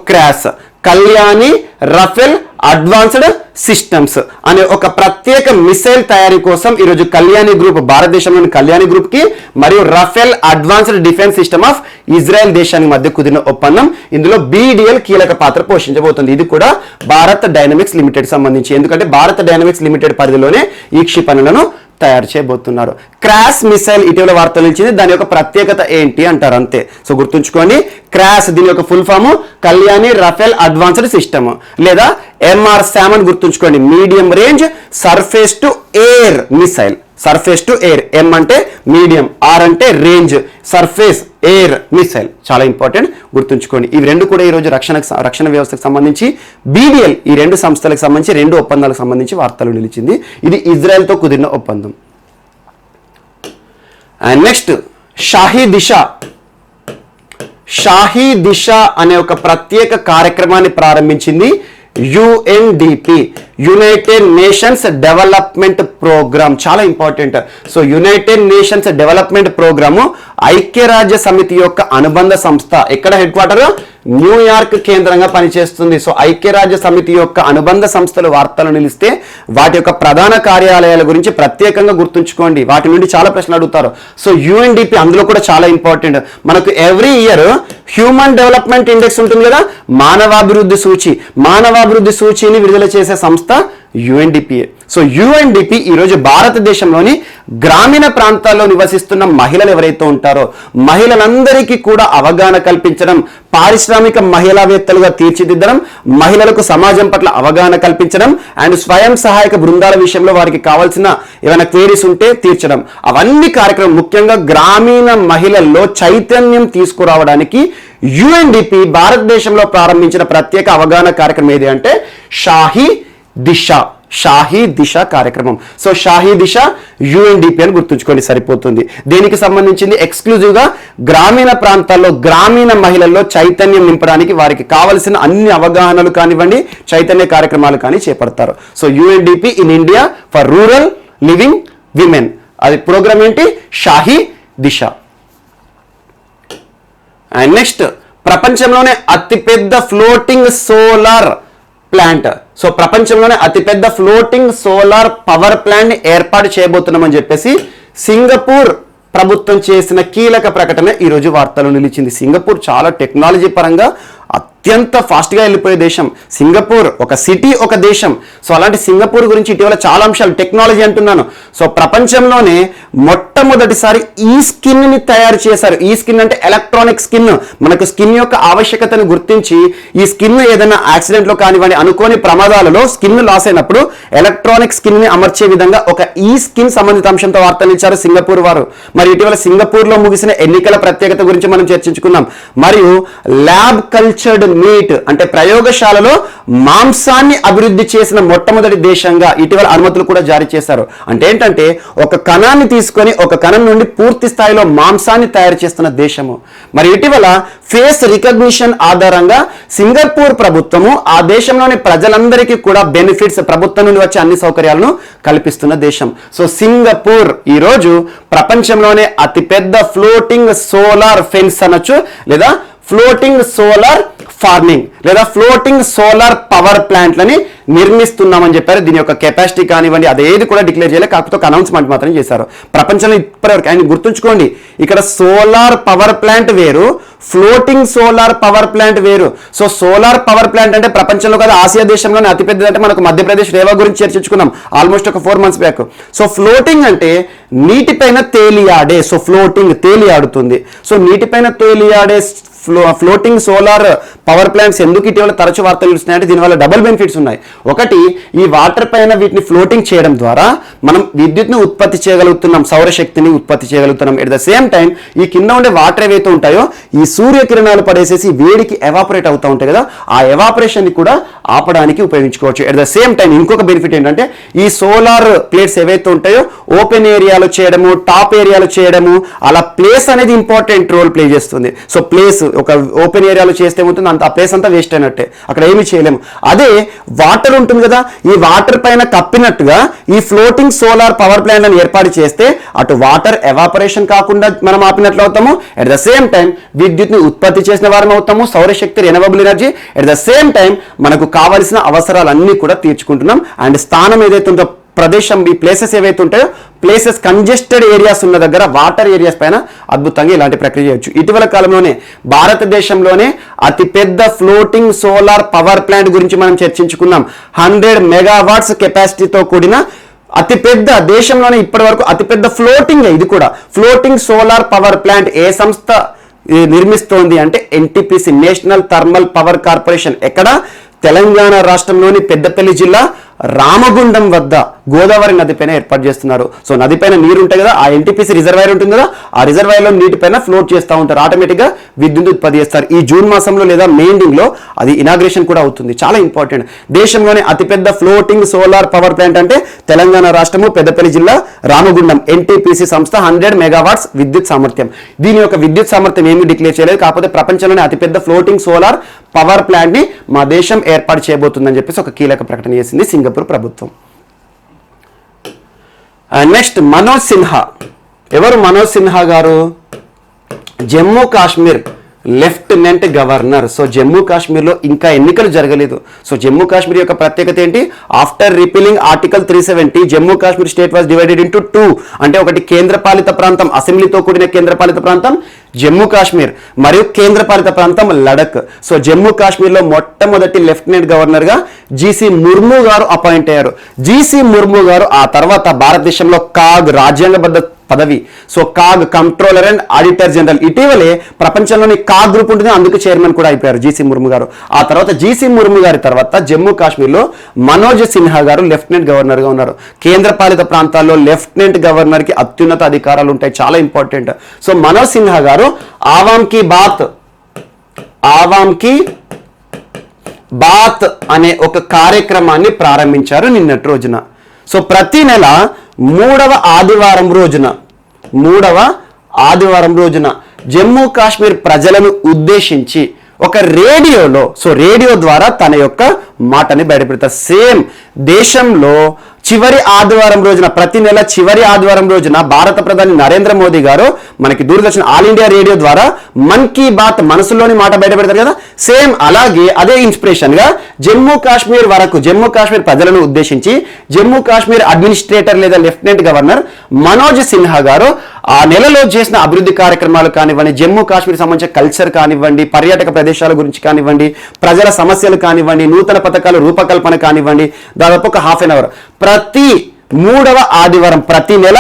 KRAS Kalyani Rafael advanced systems అనే ఒక ప్రత్యేక మిసైల్ తయారీ కోసం ఈరోజు కళ్యాణి గ్రూప్ భారతదేశంలోని కళ్యాణి గ్రూప్ కి మరియు Rafale advanced defence system of Israel దేశానికి మధ్య కుదిరిన ఒప్పందం. ఇందులో BDL కీలక పాత్ర పోషించబోతుంది. ఇది కూడా భారత్ డైనమిక్స్ లిమిటెడ్ సంబంధించి, ఎందుకంటే భారత్ డైనమిక్స్ లిమిటెడ్ పరిధిలోనే ఈ క్షిపణులను తయారు చేయబోతున్నారు. క్రాస్ మిసైల్ ఇటీవల వార్తలు ఇచ్చింది. దాని యొక్క ప్రత్యేకత ఏంటి అంటారు అంతే. సో గుర్తుంచుకోండి, క్రాస్ దీని యొక్క full form Kalyani Rafael advanced system లేదా MRSAM అని గుర్తుంచుకోండి. Medium range surface to air missile. Surface to air, M అంటే మీడియం, R అంటే రేంజ్, సర్ఫేస్ ఎయిర్ మిసైల్. చాలా ఇంపార్టెంట్, గుర్తుంచుకోండి. ఇవి రెండు కూడా ఈరోజు రక్షణ వ్యవస్థకు సంబంధించి BDL ఈ 2 సంస్థలకు సంబంధించి 2 ఒప్పందాలకు సంబంధించి వార్తలు నిలిచింది. ఇది ఇజ్రాయెల్తో కుదిరిన ఒప్పందం. అండ్ నెక్స్ట్ షాహీ దిశ అనే ఒక ప్రత్యేక కార్యక్రమాన్ని ప్రారంభించింది UNDP, United Nations development programme. చాలా important. So United Nations development programme ఐక్యరాజ్య సమితి యొక్క అనుబంధ సంస్థ. ఎక్కడ హెడ్ క్వార్టర్? న్యూయార్క్ కేంద్రంగా పనిచేస్తుంది. సో ఐక్యరాజ్య సమితి యొక్క అనుబంధ సంస్థలు వార్తలు నిలిస్తే వాటి యొక్క ప్రధాన కార్యాలయాల గురించి ప్రత్యేకంగా గుర్తుంచుకోండి. వాటి నుండి చాలా ప్రశ్నలు అడుగుతారు. సో UNDP అందులో కూడా చాలా ఇంపార్టెంట్. మనకు every year human development index ఉంటుంది కదా, మానవాభివృద్ధి సూచిని విడుదల చేసే సంస్థ UNDP. సో UNDP ఈరోజు భారతదేశంలోని గ్రామీణ ప్రాంతాల్లో నివసిస్తున్న మహిళలు ఎవరైతే ఉంటారో మహిళలందరికీ కూడా అవగాహన కల్పించడం, పారిశ్రామిక మహిళావేత్తలుగా తీర్చిదిద్దడం, మహిళలకు సమాజం పట్ల అవగాహన కల్పించడం అండ్ స్వయం సహాయక బృందాల విషయంలో వారికి కావాల్సిన ఏమైనా క్వేరీస్ ఉంటే తీర్చడం, అవన్నీ కార్యక్రమం ముఖ్యంగా గ్రామీణ మహిళల్లో చైతన్యం తీసుకురావడానికి UNDP భారతదేశంలో ప్రారంభించిన ప్రత్యేక అవగాహన కార్యక్రమం ఏది అంటే షాహీ షాహీ దిశ కార్యక్రమం. సో షాహీ దిశ UNDP అని గుర్తుంచుకోండి సరిపోతుంది. దీనికి సంబంధించింది ఎక్స్క్లూజివ్గా గ్రామీణ ప్రాంతాల్లో గ్రామీణ మహిళల్లో చైతన్యం నింపడానికి వారికి కావలసిన అన్ని అవగాహనలు కానివ్వండి, చైతన్య కార్యక్రమాలు కానీ చేపడతారు. So UNDP in India for rural living women, అది ప్రోగ్రామ్ ఏంటి? షాహీ దిశ. అండ్ నెక్స్ట్, ప్రపంచంలోనే అతిపెద్ద ఫ్లోటింగ్ సోలార్ ప్లాంట్. సో ప్రపంచంలోనే అతిపెద్ద ఫ్లోటింగ్ సోలార్ పవర్ ప్లాంట్ ఏర్పాటు చేయబోతున్నామని చెప్పేసి సింగపూర్ ప్రభుత్వం చేసిన కీలక ప్రకటన ఈరోజు వార్తల్లో నిలిచింది. సింగపూర్ చాలా టెక్నాలజీ పరంగా అత్యంత ఫాస్ట్గా వెళ్ళిపోయే దేశం సింగపూర్. ఒక సిటీ, ఒక దేశం. సో అలాంటి సింగపూర్ గురించి ఇటీవల చాలా అంశాలు, టెక్నాలజీ అంటున్నాను. సో ప్రపంచంలోనే మొట్టమొదటిసారి ఈ స్కిన్ని తయారు చేశారు. ఈ స్కిన్ అంటే ఎలక్ట్రానిక్ స్కిన్. మనకు స్కిన్ యొక్క ఆవశ్యకతను గుర్తించి ఈ స్కిన్ ఏదైనా యాక్సిడెంట్లో కానివ్వండి, అనుకోని ప్రమాదాలలో స్కిన్ లాస్ అయినప్పుడు ఎలక్ట్రానిక్ స్కిన్ని అమర్చే విధంగా ఒక ఈ స్కిన్ సంబంధిత అంశంతో వార్తలు ఇచ్చారు సింగపూర్ వారు. మరి ఇటీవల సింగపూర్లో ముగిసిన ఎన్నికల ప్రత్యేకత గురించి మనం చర్చించుకున్నాం. మరియు ల్యాబ్ కల్చర్డ్ మీట్ అంటే ప్రయోగశాలలో మాంసాన్ని అభివృద్ధి చేసిన మొట్టమొదటి దేశంగా ఇటీవల అనుమతులు కూడా జారీ చేశారు. అంటే ఏంటంటే ఒక కణాన్ని తీసుకొని ఒక కణం నుండి పూర్తి స్థాయిలో మాంసాన్ని తయారు చేస్తున్న దేశము. మరి ఇటీవల ఫేస్ రికగ్నిషన్ ఆధారంగా సింగపూర్ ప్రభుత్వము ఆ దేశంలోని ప్రజలందరికీ కూడా బెనిఫిట్స్, ప్రభుత్వం నుండి వచ్చే అన్ని సౌకర్యాలను కల్పిస్తున్న దేశం. సో సింగపూర్ ఈరోజు ప్రపంచంలోనే అతిపెద్ద ఫ్లోటింగ్ సోలార్ ఫెన్స్ అనొచ్చు, లేదా ఫ్లోటింగ్ సోలార్ ఫార్మింగ్, లేదా ఫ్లోటింగ్ సోలార్ పవర్ ప్లాంట్లని నిర్మిస్తున్నామని చెప్పారు. దీని యొక్క కెపాసిటీ కానివ్వండి అదేది కూడా డిక్లేర్ చేయలేదు, కాకపోతే ఒక అనౌన్స్మెంట్ మాత్రం చేశారు. ప్రపంచంలో ఇప్పటివరకు ఆయన గుర్తుంచుకోండి, ఇక్కడ సోలార్ పవర్ ప్లాంట్ వేరు, ఫ్లోటింగ్ సోలార్ పవర్ ప్లాంట్ వేరు. సో సోలార్ పవర్ ప్లాంట్ అంటే ప్రపంచంలో కదా ఆసియా దేశంలోనే అతిపెద్దది. అంటే మనకు మధ్యప్రదేశ్ రేవా గురించి చర్చించుకున్నాం ఆల్మోస్ట్ ఒక 4 months బ్యాక్. సో ఫ్లోటింగ్ అంటే నీటిపైన తేలియాడే. సో ఫ్లోటింగ్ తేలియాడుతుంది. సో నీటిపైన తేలియాడే ఫ్లోటింగ్ సోలార్ పవర్ ప్లాంట్స్ ఎందుకు ఇటీవల తరచు వార్తలు ఇస్తున్నాయంటే దీనివల్ల డబుల్ బెనిఫిట్స్ ఉన్నాయి. ఒకటి, ఈ వాటర్ పైన వీటిని ఫ్లోటింగ్ చేయడం ద్వారా మనం విద్యుత్ను ఉత్పత్తి చేయగలుగుతున్నాం, సౌరశక్తిని ఉత్పత్తి చేయగలుగుతున్నాం. ఎట్ ద సేమ్ టైం ఈ కింద ఉండే వాటర్ ఏవైతే ఉంటాయో ఈ సూర్యకిరణాలు పడేసేసి వేడికి ఎవాపరేట్ అవుతూ ఉంటాయి కదా, ఆ ఎవాపరేషన్ని కూడా ఆపడానికి ఉపయోగించుకోవచ్చు. ఎట్ ద సేమ్ టైం ఇంకొక బెనిఫిట్ ఏంటంటే ఈ సోలార్ ప్లేట్స్ ఏవైతే ఉంటాయో ఓపెన్ ఏరియాలో చేయడము, టాప్ ఏరియాలో చేయడము, అలా ప్లేస్ అనేది ఇంపార్టెంట్ రోల్ ప్లే చేస్తుంది. సో ప్లేస్ ఒక ఓపెన్ ఏరియాలో చేస్తే ఏమవుతుంది, అంత ఆ ప్లేస్ అంతా వేస్ట్ అయినట్టే, అక్కడ ఏమీ చేయలేము. అదే వాటర్ ఉంటుంది కదా, ఈ వాటర్ పైన కప్పినట్టుగా ఈ ఫ్లోటింగ్ సోలార్ పవర్ ప్లాంట్ అని ఏర్పాటు చేస్తే అటు వాటర్ ఎవాపరేషన్ కాకుండా మనం ఆపినట్లు అవుతాము, ఎట్ ద సేమ్ టైం విద్యుత్ని ఉత్పత్తి చేసిన వారం అవుతాము, సౌరశక్తి renewable energy, at the same time మనకు కావలసిన అవసరాలన్నీ కూడా తీర్చుకుంటున్నాం. అండ్ స్థానం ఏదైతే ఉందో ప్రదేశం, ఈ ప్లేసెస్ ఏవైతే ఉంటాయో ప్లేసెస్ కంజెస్టెడ్ ఏరియాస్ ఉన్న దగ్గర వాటర్ ఏరియాస్ పైన అద్భుతంగా ఇలాంటి ప్రక్రియ చేయొచ్చు. ఇటీవల కాలంలోనే భారతదేశంలోనే అతిపెద్ద ఫ్లోటింగ్ సోలార్ పవర్ ప్లాంట్ గురించి మనం చర్చించుకున్నాం. 100 MW కెపాసిటీతో కూడిన అతిపెద్ద, దేశంలోనే ఇప్పటి వరకు అతిపెద్ద ఫ్లోటింగ్, ఇది కూడా ఫ్లోటింగ్ సోలార్ పవర్ ప్లాంట్ ఏ సంస్థ నిర్మిస్తోంది అంటే NTPC, national thermal power corporation. ఎక్కడ? తెలంగాణ రాష్ట్రంలోని పెద్దపల్లి జిల్లా రామగుండం వద్ద గోదావరి నదిపైన ఏర్పాటు చేస్తున్నారు. సో నదిపైన నీరు ఉంటాయి కదా, ఆ NTPC రిజర్వాయర్ ఉంటుంది కదా, ఆ రిజర్వాయర్లో నీటిపైన ఫ్లోట్ చేస్తూ ఉంటారు, ఆటోమేటిక్గా విద్యుత్ ఉత్పత్తి చేస్తారు. ఈ జూన్ మాసంలో లేదా మే ఎండింగ్లో అది ఇనాగ్రేషన్ కూడా అవుతుంది. చాలా ఇంపార్టెంట్. దేశంలోనే అతిపెద్ద ఫ్లోటింగ్ సోలార్ పవర్ ప్లాంట్ అంటే తెలంగాణ రాష్ట్రము పెద్దపల్లి జిల్లా రామగుండం NTPC సంస్థ 100 MW విద్యుత్ సామర్థ్యం. దీని యొక్క విద్యుత్ సామర్థ్యం ఏమీ డిక్లేర్ చేయలేదు, కాకపోతే ప్రపంచంలోనే అతిపెద్ద ఫ్లోటింగ్ సోలార్ పవర్ ప్లాంట్ ని మా దేశం ఏర్పాటు చేయబోతుందని చెప్పేసి ఒక కీలక ప్రకటన చేసింది సింగపూర్ ప్రభుత్వం. నెక్స్ట్, మనోజ్ సిన్హా. ఎవరు మనోజ్ సిన్హా గారు? Jammu Kashmir lieutenant governor. So Jammu కాశ్మీర్లో ఇంకా ఎన్నికలు జరగలేదు. సో జమ్మూ కాశ్మీర్ యొక్క ప్రత్యేకత ఏంటి? After repealing article 370 Jammu Kashmir state was divided into 2. అంటే ఒకటి కేంద్రపాలిత ప్రాంతం, అసెంబ్లీతో కూడిన కేంద్రపాలిత ప్రాంతం జమ్మూ కాశ్మీర్, మరియు కేంద్రపాలిత ప్రాంతం లడక్. సో జమ్మూ కాశ్మీర్లో మొట్టమొదటి లెఫ్టినెంట్ గవర్నర్గా GC ముర్ము గారు అపాయింట్ అయ్యారు. GC ముర్ము గారు ఆ తర్వాత భారతదేశంలో కాగ్, రాజ్యాంగబద్ధ పదవి, so CAG controller and auditor general, ఇటీవలే ప్రపంచంలోని కాగ్ గ్రూప్ ఉంటుంది, అందుకు చైర్మన్ కూడా అయిపోయారు GC ముర్ము గారు. ఆ తర్వాత GC ముర్ము గారి తర్వాత జమ్మూ కాశ్మీర్లో మనోజ్ సిన్హా గారు లెఫ్టినెంట్ గవర్నర్గా ఉన్నారు. కేంద్రపాలిత ప్రాంతాల్లో లెఫ్టినెంట్ గవర్నర్కి అత్యున్నత అధికారాలు ఉంటాయి, చాలా ఇంపార్టెంట్. సో మనోజ్ సిన్హా గారు ఆవామ్ కి బాత్ అనే ఒక కార్యక్రమాన్ని ప్రారంభించారు నిన్నటి రోజున. సో ప్రతి నెల మూడవ ఆదివారం రోజున జమ్మూ కాశ్మీర్ ప్రజలను ఉద్దేశించి ఒక రేడియో ద్వారా తన యొక్క మాటని బయటపెడతారు. సేమ్ దేశంలో చివరి ఆదివారం రోజున, ప్రతి నెల చివరి ఆదివారం రోజున భారత ప్రధాని నరేంద్ర మోదీ గారు మనకి దూరదర్శన్ ఆల్ ఇండియా రేడియో ద్వారా మన్ కీ బాత్ మనసులోని మాట బయట పెడతారు కదా. సేమ్ అలాగే అదే ఇన్స్పిరేషన్ గా జమ్మూ కాశ్మీర్ ప్రజలను ఉద్దేశించి జమ్మూ కాశ్మీర్ అడ్మినిస్ట్రేటర్ లేదా లెఫ్టినెంట్ గవర్నర్ మనోజ్ సిన్హా గారు ఆ నెలలో చేసిన అభివృద్ధి కార్యక్రమాలు కానివ్వండి, జమ్మూ కాశ్మీర్ సంబంధించిన కల్చర్ కానివ్వండి, పర్యాటక ప్రదేశాల గురించి కానివ్వండి, ప్రజల సమస్యలు కానివ్వండి, నూతన పథకాల రూపకల్పన కానివ్వండి, దాదాపు ఒక హాఫ్ అన్ అవర్ ప్రతి నెల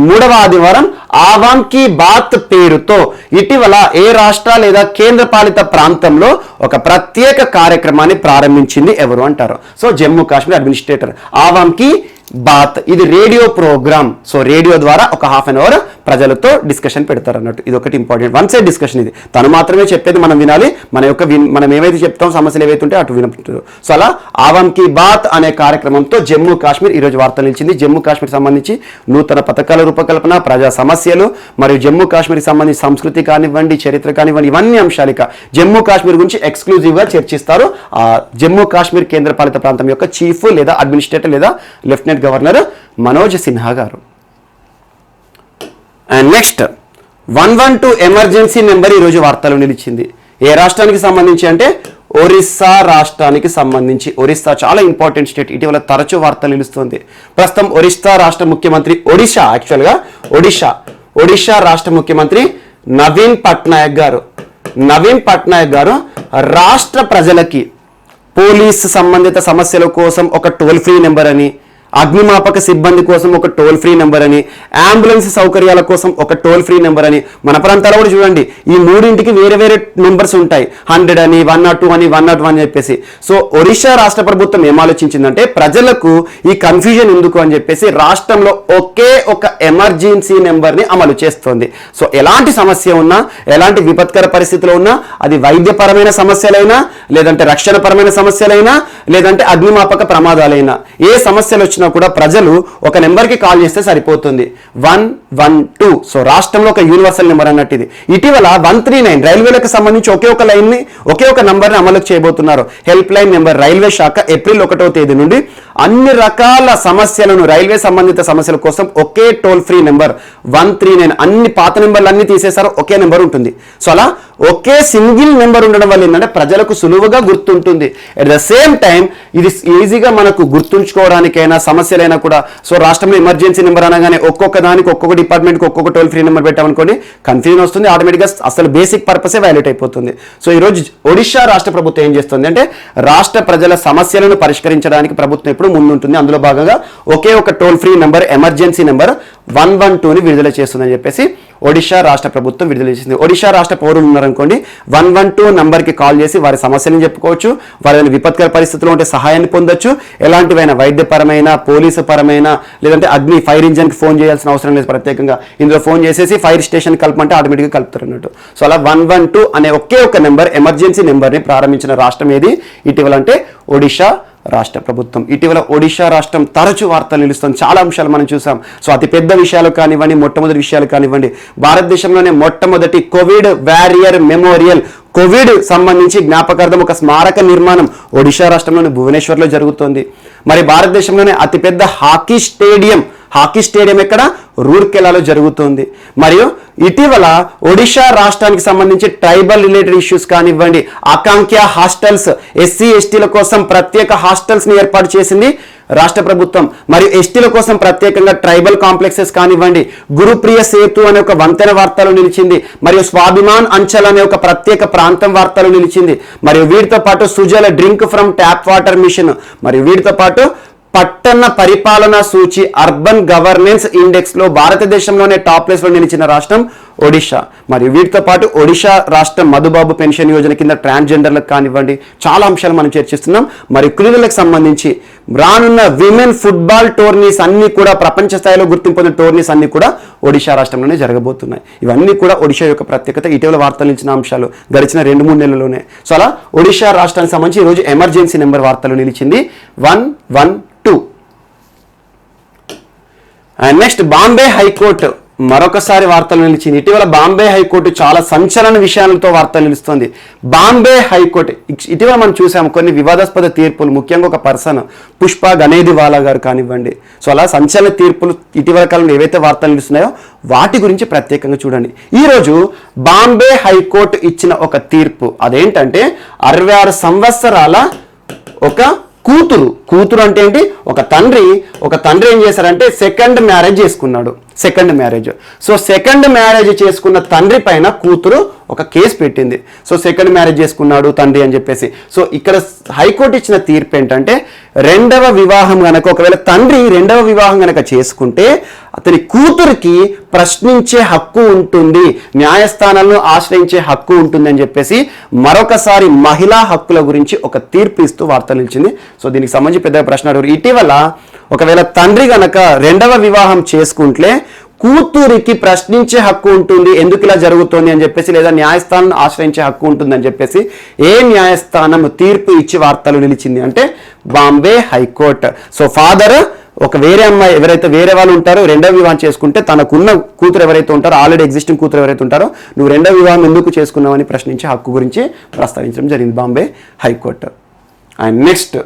మూడవ ఆదివారం ఆవామ్ కీ బాత్ పేరుతో ఇటీవల ఏ రాష్ట్ర లేదా కేంద్ర పాలిత ప్రాంతంలో ఒక ప్రత్యేక కార్యక్రమాన్ని ప్రారంభించింది ఎవరు అంటారు? So Jammu Kashmir administrator Awaam ki Baat. ఇది రేడియో ప్రోగ్రామ్. సో రేడియో ద్వారా ఒక హాఫ్ అన్ అవర్ ప్రజలతో డిస్కషన్ పెడతారు అన్నట్టు. ఇది ఒకటి ఇంపార్టెంట్. One side discussion. ఇది తను మాత్రమే చెప్పేది మనం వినాలి. మనం ఏవైతే చెప్తాం, సమస్యలు ఏవైతే ఉంటే అటు వినప్పుడు. సో అలా ఆవామ్ కీ బాత్ అనే కార్యక్రమంతో జమ్మూ కాశ్మీర్ ఈరోజు వార్తలు నిలిచింది. జమ్మూ కాశ్మీర్ సంబంధించి నూతన పథకాల రూపకల్పన, ప్రజా సమస్యలు మరియు జమ్మూ కాశ్మీర్కి సంబంధించి సంస్కృతి కానివ్వండి, చరిత్ర కానివ్వండి, ఇవన్నీ అంశాలు ఇక జమ్మూ కాశ్మీర్ గురించి ఎక్స్క్లూజివ్గా చర్చిస్తారు జమ్మూ కాశ్మీర్ కేంద్ర పాలిత ప్రాంతం యొక్క చీఫ్ లేదా అడ్మినిస్ట్రేటర్ లేదా లెఫ్టినెంట్ గవర్నర్ మనోజ్ సిన్హా గారు. అండ్ నెక్స్ట్ 112 ఎమర్జెన్సీ నెంబర్ ఈరోజు వార్తలు నిలిచింది. ఏ రాష్ట్రానికి సంబంధించి అంటే ఒరిస్సా రాష్ట్రానికి సంబంధించి. ఒరిస్సా చాలా ఇంపార్టెంట్ స్టేట్. ఇటీవల తరచూ వార్తలు నిలుస్తుంది. ప్రస్తుతం ఒరిస్సా రాష్ట్ర ముఖ్యమంత్రి ఒడిషా రాష్ట్ర ముఖ్యమంత్రి నవీన్ పట్నాయక్ గారు రాష్ట్ర ప్రజలకి పోలీస్ సంబంధిత సమస్యల కోసం ఒక టోల్ ఫ్రీ నెంబర్ అని, అగ్నిమాపక సిబ్బంది కోసం ఒక టోల్ ఫ్రీ నెంబర్ అని, అంబులెన్స్ సౌకర్యాల కోసం ఒక టోల్ ఫ్రీ నెంబర్ అని, మన ప్రాంతాల్లో కూడా చూడండి ఈ మూడింటికి వేరే వేరే నెంబర్స్ ఉంటాయి. 100 అని, 102 అని, 101 అని చెప్పేసి. సో ఒరిస్సా రాష్ట్ర ప్రభుత్వం ఏం ఆలోచించిందంటే ప్రజలకు ఈ కన్ఫ్యూజన్ ఎందుకు అని చెప్పేసి రాష్ట్రంలో ఒకే ఒక ఎమర్జెన్సీ నెంబర్ని అమలు చేస్తోంది. సో ఎలాంటి సమస్య ఉన్నా, ఎలాంటి విపత్కర పరిస్థితిలో ఉన్నా, అది వైద్యపరమైన సమస్యలైనా, లేదంటే రక్షణపరమైన సమస్యలైనా, లేదంటే అగ్నిమాపక ప్రమాదాలైనా, ఏ సమస్యలు వచ్చినా కూడా ప్రజలు ఒక నెంబర్కి కాల్ చేస్తే సరిపోతుంది. 112. సో రాష్ట్రంలో ఒక యూనివర్సల్ నెంబర్ అన్నట్టు ఇది. ఇటీవల 139 రైల్వేలకు సంబంధించి ఒకే ఒక నంబర్ని అమలు చేయబోతున్నారు. Help line number. రైల్వే శాఖ ఏప్రిల్ 1వ తేదీ నుండి అన్ని రకాల సమస్యలను, రైల్వే సంబంధిత సమస్యల కోసం ఒకే టోల్ ఫ్రీ నెంబర్ 139. అన్ని పాత నెంబర్లు అన్ని తీసేశారు, ఒకే నెంబర్ ఉంటుంది. సో అలా ఒకే సింగిల్ నెంబర్ ఉండడం వల్ల ఏంటంటే ప్రజలకు సులువుగా గుర్తుంటుంది. అట్ ద సేమ్ టైం ఇది ఈజీగా మనకు గుర్తుంచుకోవడానికైనా, సమస్యలైనా కూడా. సో రాష్ట్రంలో ఎమర్జెన్సీ నెంబర్ అనగానే ఒక్కొక్క దానికి, ఒక్కొక్క డిపార్ట్మెంట్కి ఒక్కొక్క టోల్ ఫ్రీ నెంబర్ పెట్టామనుకోండి కన్ఫ్యూజన్ వస్తుంది. ఆటోమేటిక్గా అసలు బేసిక్ పర్పసే వైలేట్ అయిపోతుంది. సో ఈరోజు ఒడిషా రాష్ట్ర ప్రభుత్వం ఏం చేస్తుంది అంటే రాష్ట్ర ప్రజల సమస్యలను పరిష్కరించడానికి ప్రభుత్వం ఎప్పుడు ముందుంటుంది. అందులో భాగంగా ఒకే ఒక toll free number, emergency number 112ని విడుదల చేస్తుందని చెప్పేసి ఒడిషా రాష్ట్ర ప్రభుత్వం విడుదల చేసింది. ఒడిషా రాష్ట్ర పౌరులు ఉన్నారనుకోండి 112 నంబర్కి కాల్ చేసి వారి సమస్యలను చెప్పుకోవచ్చు. వారి విపత్కర పరిస్థితుల్లో ఉంటే సహాయాన్ని పొందొచ్చు. ఎలాంటివైనా వైద్యపరమైన, పోలీసు పరమైన, లేదంటే ఫైర్ ఇంజన్కి ఫోన్ చేయాల్సిన అవసరం లేదు. ప్రత్యేకంగా ఇందులో ఫోన్ చేసేసి ఫైర్ స్టేషన్ కలపమంటే ఆటోమేటిక్గా కలుపుతారు అన్నట్టు. సో అలా 112 అనే ఒకే ఒక నెంబర్, ఎమర్జెన్సీ నెంబర్ని ప్రారంభించిన రాష్ట్రం ఏది ఇటీవల అంటే ఒడిషా రాష్ట్ర ప్రభుత్వం. ఇటీవల ఒడిషా రాష్ట్రం తరచూ వార్తలు నిలుస్తుంది. చాలా అంశాలు మనం చూసాం. సో అతి పెద్ద విషయాలు కానివ్వండి, మొట్టమొదటి విషయాలు కానివ్వండి, భారతదేశంలోనే మొట్టమొదటి కోవిడ్ వారియర్ మెమోరియల్, కోవిడ్ సంబంధించి జ్ఞాపకార్థం ఒక స్మారక నిర్మాణం ఒడిషా రాష్ట్రంలోని భువనేశ్వర్లో జరుగుతోంది. మరి భారతదేశంలోనే అతిపెద్ద హాకీ స్టేడియం ఎక్కడ? రూర్కెలాలో జరుగుతుంది. మరియు ఇటీవల ఒడిషా రాష్ట్రానికి సంబంధించి ట్రైబల్ రిలేటెడ్ ఇష్యూస్ కానివ్వండి, ఆకాంక్ష హాస్టల్స్, ఎస్సీ ఎస్టీల కోసం ప్రత్యేక హాస్టల్స్ని ఏర్పాటు చేసింది రాష్ట్ర ప్రభుత్వం. మరియు ఎస్టీల కోసం ప్రత్యేకంగా ట్రైబల్ కాంప్లెక్సెస్ కానివ్వండి, గురుప్రియ సేతు అనే ఒక వంతెన వార్తలు నిలిచింది. మరియు స్వాభిమాన్ అంచల్ అనే ఒక ప్రత్యేక ప్రాంతం వార్తలు నిలిచింది. మరియు వీటితో పాటు Sujala drink from tap water mission, మరియు వీటితో పాటు పట్టణ పరిపాలనా సూచి అర్బన్ గవర్నెన్స్ ఇండెక్స్ లో భారతదేశంలోనే టాప్ ప్లేస్ లో నిలిచిన రాష్ట్రం ఒడిషా. మరి వీటితో పాటు ఒడిషా రాష్ట్ర మధుబాబు పెన్షన్ యోజన కింద ట్రాన్స్జెండర్లకు కానివ్వండి చాలా అంశాలు మనం చర్చిస్తున్నాం. మరి క్రీడలకు సంబంధించి రానున్న విమెన్ ఫుట్బాల్ టోర్నీస్ అన్ని కూడా ప్రపంచ స్థాయిలో గుర్తింపు పొందిన టోర్నీస్ అన్ని కూడా ఒడిషా రాష్ట్రంలోనే జరగబోతున్నాయి. ఇవన్నీ కూడా ఒడిషా యొక్క ప్రత్యేకత. ఇటీవల వార్తలు ఇచ్చిన అంశాలు గడిచిన 2-3 నెలల్లోనే. సో అలా ఒడిషా రాష్ట్రానికి సంబంధించి ఈరోజు ఎమర్జెన్సీ నెంబర్ వార్తలు నిలిచింది 112. అండ్ నెక్స్ట్ బాంబే హైకోర్టు మరొకసారి వార్తలు నిలిచింది. ఇటీవల బాంబే హైకోర్టు చాలా సంచలన విషయాలతో వార్తలు నిలుస్తుంది. బాంబే హైకోర్టు ఇటీవల మనం చూసాము కొన్ని వివాదాస్పద తీర్పులు, ముఖ్యంగా ఒక పర్సన్ పుష్ప గనేదివాలా గారు కానివ్వండి. సో అలా సంచలన తీర్పులు ఇటీవల కాలంలో ఏవైతే వార్తలు నిలుస్తున్నాయో వాటి గురించి ప్రత్యేకంగా చూడండి. ఈరోజు బాంబే హైకోర్టు ఇచ్చిన ఒక తీర్పు అదేంటంటే 66 సంవత్సరాల ఒక కూతురు అంటే ఏంటి, ఒక తండ్రి ఏం చేశారంటే సెకండ్ మ్యారేజ్ చేసుకున్నాడు. సో సెకండ్ మ్యారేజ్ చేసుకున్న తండ్రి పైన కూతురు ఒక కేసు పెట్టింది. సో సెకండ్ మ్యారేజ్ చేసుకున్నాడు తండ్రి అని చెప్పేసి. సో ఇక్కడ హైకోర్టు ఇచ్చిన తీర్పు ఏంటంటే రెండవ వివాహం గనక ఒకవేళ తండ్రి రెండవ వివాహం గనక చేసుకుంటే అతని కూతురికి ప్రశ్నించే హక్కు ఉంటుంది, న్యాయస్థానాలను ఆశ్రయించే హక్కు ఉంటుంది అని చెప్పేసి మరొకసారి మహిళా హక్కుల గురించి ఒక తీర్పు ఇస్తూ వార్తలు నిలిచింది. సో దీనికి సంబంధించి పెద్ద ప్రశ్న అడుగురు. ఇటీవల ఒకవేళ తండ్రి గనక రెండవ వివాహం చేసుకుంటే కూతురికి ప్రశ్నించే హక్కు ఉంటుంది, ఎందుకు ఇలా జరుగుతుంది అని చెప్పేసి, లేదా న్యాయస్థానం ఆశ్రయించే హక్కు ఉంటుంది అని చెప్పేసి ఏ న్యాయస్థానం తీర్పు ఇచ్చి వార్తలు నిలిచింది అంటే బాంబే హైకోర్టు. సో ఫాదర్ ఒక వేరే అమ్మాయి ఎవరైతే వేరే వాళ్ళు ఉంటారో రెండవ వివాహం చేసుకుంటే తనకున్న కూతురు ఎవరైతే ఉంటారో ఆల్రెడీ ఎగ్జిస్టింగ్ కూతురు ఎవరైతే ఉంటారో నువ్వు రెండవ వివాహం ఎందుకు చేసుకున్నావు అని ప్రశ్నించే హక్కు గురించి ప్రస్తావించడం జరిగింది Bombay high court. And next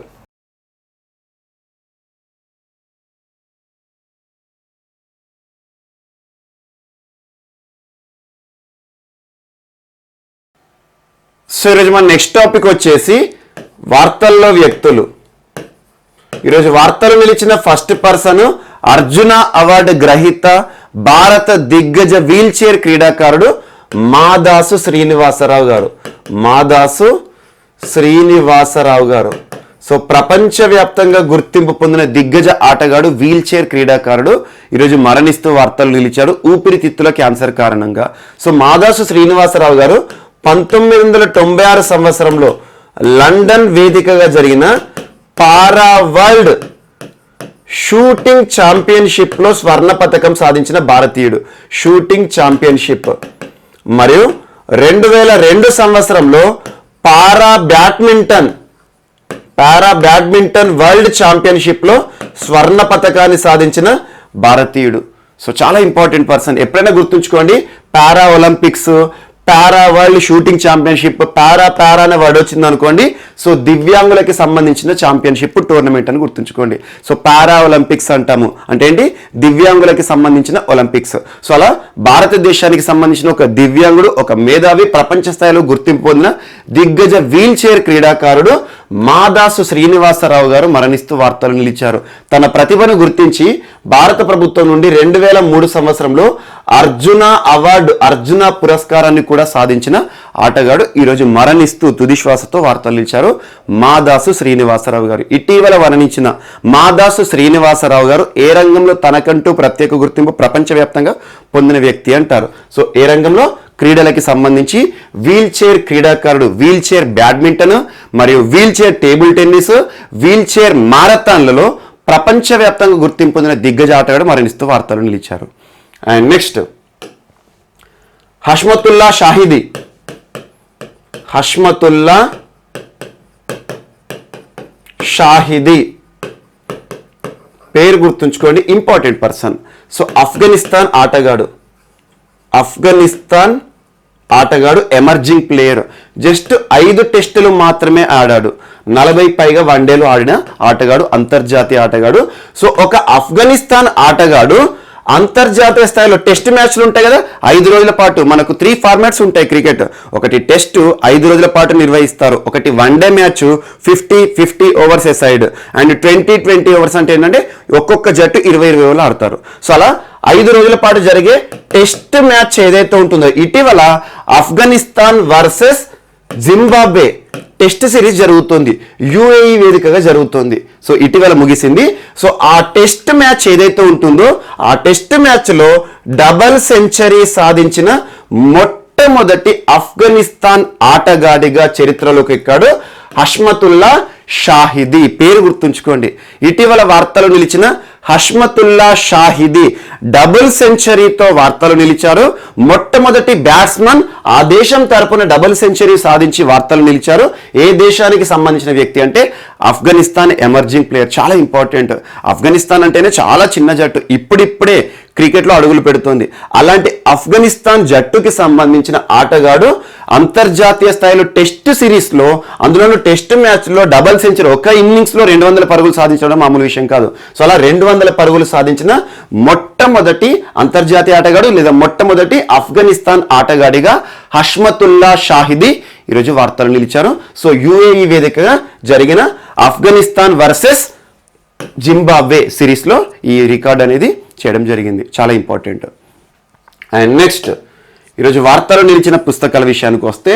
so ఈరోజు మన నెక్స్ట్ టాపిక్ వచ్చేసి వార్తల్లో వ్యక్తులు. ఈరోజు వార్తలు నిలిచిన ఫస్ట్ పర్సన్ అర్జున అవార్డు గ్రహీత భారత దిగ్గజ వీల్ చైర్ క్రీడాకారుడు మాదాసు శ్రీనివాసరావు గారు. సో ప్రపంచవ్యాప్తంగా గుర్తింపు పొందిన దిగ్గజ ఆటగాడు వీల్ చైర్ క్రీడాకారుడు ఈరోజు మరణిస్తూ వార్తలు నిలిచాడు ఊపిరితిత్తుల క్యాన్సర్ కారణంగా. సో మాదాసు శ్రీనివాసరావు గారు 1996 సంవత్సరంలో లండన్ వేదికగా జరిగిన పారా వరల్డ్ షూటింగ్ ఛాంపియన్షిప్ లో స్వర్ణ పతకం సాధించిన భారతీయుడు. షూటింగ్ ఛాంపియన్షిప్ మరియు 2002 సంవత్సరంలో పారా బ్యాడ్మింటన్ వరల్డ్ ఛాంపియన్షిప్ లో స్వర్ణ పతకాన్ని సాధించిన భారతీయుడు. సో చాలా ఇంపార్టెంట్ పర్సన్. ఎప్పుడైనా గుర్తుంచుకోండి, పారా ఒలింపిక్స్, పారా వరల్డ్ షూటింగ్ ఛాంపియన్షిప్, పారా అనే వర్డ్ వచ్చింది అనుకోండి, సో దివ్యాంగులకి సంబంధించిన ఛాంపియన్షిప్ టోర్నమెంట్ అని గుర్తుంచుకోండి. సో పారా ఒలింపిక్స్ అంటాము అంటే ఏంటి, దివ్యాంగులకి సంబంధించిన ఒలింపిక్స్. సో అలా భారతదేశానికి సంబంధించిన ఒక దివ్యాంగుడు, ఒక మేధావి, ప్రపంచ స్థాయిలో గుర్తింపు పొందిన దిగ్గజ వీల్ చైర్ క్రీడాకారుడు మాదాసు శ్రీనివాసరావు గారు మరణిస్తూ వార్తలు నిలిచారు. తన ప్రతిభను గుర్తించి భారత ప్రభుత్వం నుండి 2003 సంవత్సరంలో అర్జున పురస్కారాన్ని కూడా సాధించిన ఆటగాడు ఈరోజు మరణిస్తూ తుదిశ్వాసతో వార్తలు నిలిచారు మాదాసు శ్రీనివాసరావు గారు. ఇటీవల మరణించిన మాదాసు శ్రీనివాసరావు గారు ఏ రంగంలో తనకంటూ ప్రత్యేక గుర్తింపు ప్రపంచవ్యాప్తంగా పొందిన వ్యక్తి అంటారు. సో ఏ రంగంలో, క్రీడలకి సంబంధించి వీల్ చైర్ క్రీడాకారుడు, వీల్ చైర్ బ్యాడ్మింటన్ మరియు wheelchair table tennis, wheelchair మారథాన్లలో ప్రపంచవ్యాప్తంగా గుర్తింపు పొందిన దిగ్గజ ఆటగాడు మరణిస్తూ వార్తలు నిలిచారు. అండ్ నెక్స్ట్ హష్మతుల్లా షాహిదీ పేరు గుర్తుంచుకోండి, ఇంపార్టెంట్ పర్సన్. సో ఆఫ్ఘనిస్తాన్ ఆటగాడు ఎమర్జింగ్ ప్లేయర్. జస్ట్ 5 టెస్టులు మాత్రమే ఆడాడు, 40 పైగా వన్డేలు ఆడిన ఆటగాడు, అంతర్జాతీయ ఆటగాడు. సో ఒక ఆఫ్ఘనిస్తాన్ ఆటగాడు అంతర్జాతీయ స్థాయిలో టెస్ట్ మ్యాచ్లు ఉంటాయి కదా, 5 రోజుల పాటు మనకు 3 ఫార్మాట్స్ ఉంటాయి క్రికెట్. ఒకటి టెస్ట్ 5 రోజుల పాటు నిర్వహిస్తారు, ఒకటి one day match 50 overs A side, and 20 overs అంటే ఏంటంటే ఒక్కొక్క జట్టు 20 ఓవర్లు ఆడతారు. సో అలా 5 రోజుల పాటు జరిగే టెస్ట్ మ్యాచ్ ఏదైతే ఉంటుందో, ఇటీవల Afghanistan versus Zimbabwe test series జరుగుతుంది, యుఏఈ వేదికగా జరుగుతుంది. సో ఇటీవల ముగిసింది. సో ఆ టెస్ట్ మ్యాచ్ ఏదైతే ఉంటుందో ఆ టెస్ట్ మ్యాచ్లో డబల్ సెంచరీ సాధించిన మొట్టమొదటి ఆఫ్ఘనిస్తాన్ ఆటగాడిగా చరిత్రలోకి ఎక్కాడు హష్మతుల్లా షాహిదీ. పేరు గుర్తుంచుకోండి. ఇటీవల వార్తలు నిలిచిన హష్మతుల్లా షాహిదీ డబుల్ సెంచరీతో వార్తలు నిలిచారు. మొట్టమొదటి బ్యాట్స్మన్ ఆ దేశం తరపున డబుల్ సెంచరీ సాధించి వార్తలు నిలిచారు. ఏ దేశానికి సంబంధించిన వ్యక్తి అంటే ఆఫ్ఘనిస్తాన్ ఎమర్జింగ్ ప్లేయర్. చాలా ఇంపార్టెంట్. ఆఫ్ఘనిస్తాన్ అంటేనే చాలా చిన్న జట్టు, ఇప్పుడిప్పుడే క్రికెట్లో అడుగులు పెడుతోంది. అలాంటి ఆఫ్ఘనిస్తాన్ జట్టుకి సంబంధించిన ఆటగాడు అంతర్జాతీయ స్థాయిలో టెస్ట్ సిరీస్లో, అందులోనూ టెస్ట్ మ్యాచ్లో డబల్ సెంచరీ, ఒక ఇన్నింగ్స్లో 200 పరుగులు సాధించడం మామూలు విషయం కాదు. సో అలా 200 పరుగులు సాధించిన మొట్టమొదటి అంతర్జాతీయ ఆటగాడు లేదా మొట్టమొదటి ఆఫ్ఘనిస్తాన్ ఆటగాడిగా హష్మతుల్లా షాహిదీ ఈరోజు వార్తలు నిలిచారు. సో యుఏఈ వేదికగా జరిగిన ఆఫ్ఘనిస్తాన్ వర్సెస్ జింబాబ్వే సిరీస్లో ఈ రికార్డ్ అనేది చేయడం జరిగింది. చాలా ఇంపార్టెంట్. అండ్ నెక్స్ట్ ఈరోజు వార్తలు నిలిచిన పుస్తకాల విషయానికి వస్తే,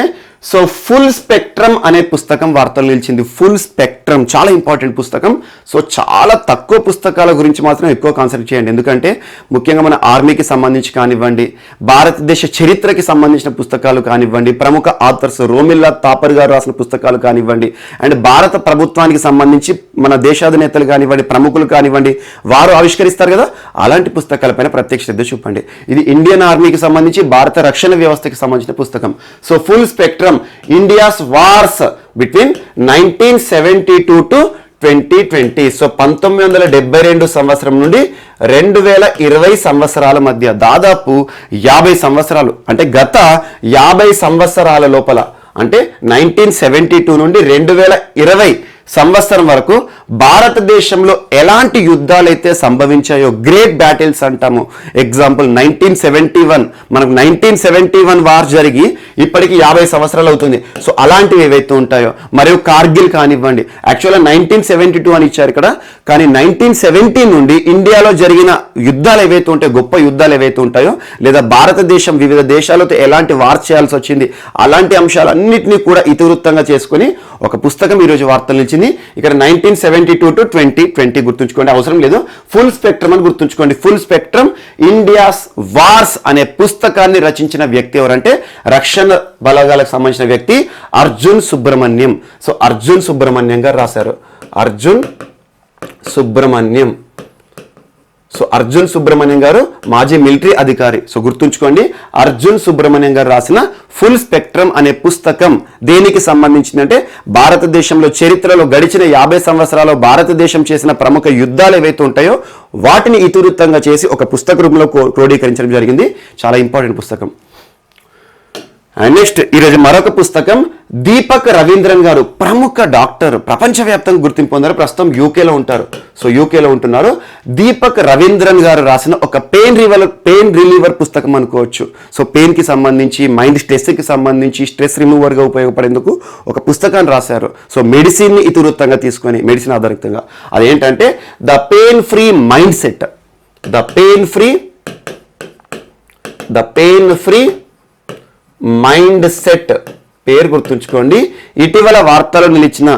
సో ఫుల్ స్పెక్ట్రమ్ అనే పుస్తకం వార్తలు నిలిచింది. ఫుల్ స్పెక్ట్రమ్ చాలా ఇంపార్టెంట్ పుస్తకం. సో చాలా తక్కువ పుస్తకాల గురించి మాత్రం ఎక్కువ కాన్సన్ట్రేట్ చేయండి. ఎందుకంటే ముఖ్యంగా మన ఆర్మీకి సంబంధించి కానివ్వండి, భారతదేశ చరిత్రకి సంబంధించిన పుస్తకాలు కానివ్వండి, ప్రముఖ ఆథర్స్ రోమిల్లా తాపర్ గారు రాసిన పుస్తకాలు కానివ్వండి, అండ్ భారత ప్రభుత్వానికి సంబంధించి మన దేశాధినేతలు కానివ్వండి, ప్రముఖులు కానివ్వండి, వారు ఆవిష్కరిస్తారు కదా, అలాంటి పుస్తకాలపైన ప్రత్యేక శ్రద్ధ చూపండి. ఇది ఇండియన్ ఆర్మీకి సంబంధించి, భారత రక్షణ వ్యవస్థకి సంబంధించిన పుస్తకం. So full spectrum India's wars between 1972 to 2020. So 1972 సంవత్సరం నుండి 2020 సంవత్సరాల మధ్య దాదాపు 50 సంవత్సరాలు, అంటే గత 50 సంవత్సరాల లోపల, అంటే 1972 నుండి 2020 సంవత్సరం వరకు భారతదేశంలో ఎలాంటి యుద్ధాలైతే సంభవించాయో, గ్రేట్ బ్యాటిల్స్ అంటాము. ఎగ్జాంపుల్ 1971, మనకు 1971 వార్ జరిగి ఇప్పటికి 50 సంవత్సరాలు అవుతుంది. సో అలాంటివి ఏవైతే ఉంటాయో, మరియు కార్గిల్ కానివ్వండి, యాక్చువల్గా 1972 అని ఇచ్చారు ఇక్కడ, కానీ 1970 నుండి ఇండియాలో జరిగిన యుద్ధాలు ఏవైతే ఉంటాయో, గొప్ప యుద్ధాలు ఏవైతే ఉంటాయో, లేదా భారతదేశం వివిధ దేశాలతో ఎలాంటి వార్ చేయాల్సి వచ్చింది, అలాంటి అంశాలన్నింటినీ కూడా ఇతివృత్తంగా చేసుకుని ఒక పుస్తకం ఈరోజు వార్తలు నిలిచింది. ఇక్కడ 1972 టు 2020 గుర్తుంచుకోండి, అవసరం లేదు, ఫుల్ స్పెక్ట్రమ్ అని గుర్తుంచుకోండి. ఫుల్ స్పెక్ట్రమ్ ఇండియాస్ వార్స్ అనే పుస్తకాన్ని రచించిన వ్యక్తి ఎవరంటే రక్షణ బలగాలకు సంబంధించిన వ్యక్తి అర్జున్ సుబ్రహ్మణ్యం. సో అర్జున్ సుబ్రహ్మణ్యం గారు రాశారు. అర్జున్ సుబ్రహ్మణ్యం. సో అర్జున్ సుబ్రహ్మణ్యం గారు మాజీ మిలిటరీ అధికారి. సో గుర్తుంచుకోండి, అర్జున్ సుబ్రహ్మణ్యం గారు రాసిన ఫుల్ స్పెక్ట్రమ్ అనే పుస్తకం దేనికి సంబంధించిందంటే భారతదేశంలో చరిత్రలో గడిచిన 50 సంవత్సరాల్లో భారతదేశం చేసిన ప్రముఖ యుద్ధాలు ఏవైతే ఉంటాయో వాటిని ఇతివృత్తంగా చేసి ఒక పుస్తక రూపంలో క్రోడీకరించడం జరిగింది. చాలా ఇంపార్టెంట్ పుస్తకం. అండ్ నెక్స్ట్ ఈరోజు మరొక పుస్తకం, దీపక్ రవీంద్రన్ గారు, ప్రముఖ డాక్టర్, ప్రపంచవ్యాప్తంగా గుర్తింపు పొందారు, ప్రస్తుతం యూకేలో ఉంటారు. సో యూకేలో ఉంటున్నారు. దీపక్ రవీంద్రన్ గారు రాసిన ఒక పెయిన్ రిలీవర్ పుస్తకం అనుకోవచ్చు. సో పెయిన్కి సంబంధించి, మైండ్ స్ట్రెస్కి సంబంధించి, స్ట్రెస్ రిమూవర్గా ఉపయోగపడేందుకు ఒక పుస్తకాన్ని రాశారు. సో మెడిసిన్ని ఇతివృత్తంగా తీసుకొని, మెడిసిన్ ఆధారితంగా, అదేంటంటే the pain free mind set. The pain free mind set పేరు గుర్తుంచుకోండి. ఇటీవల వార్తలో నిలిచిన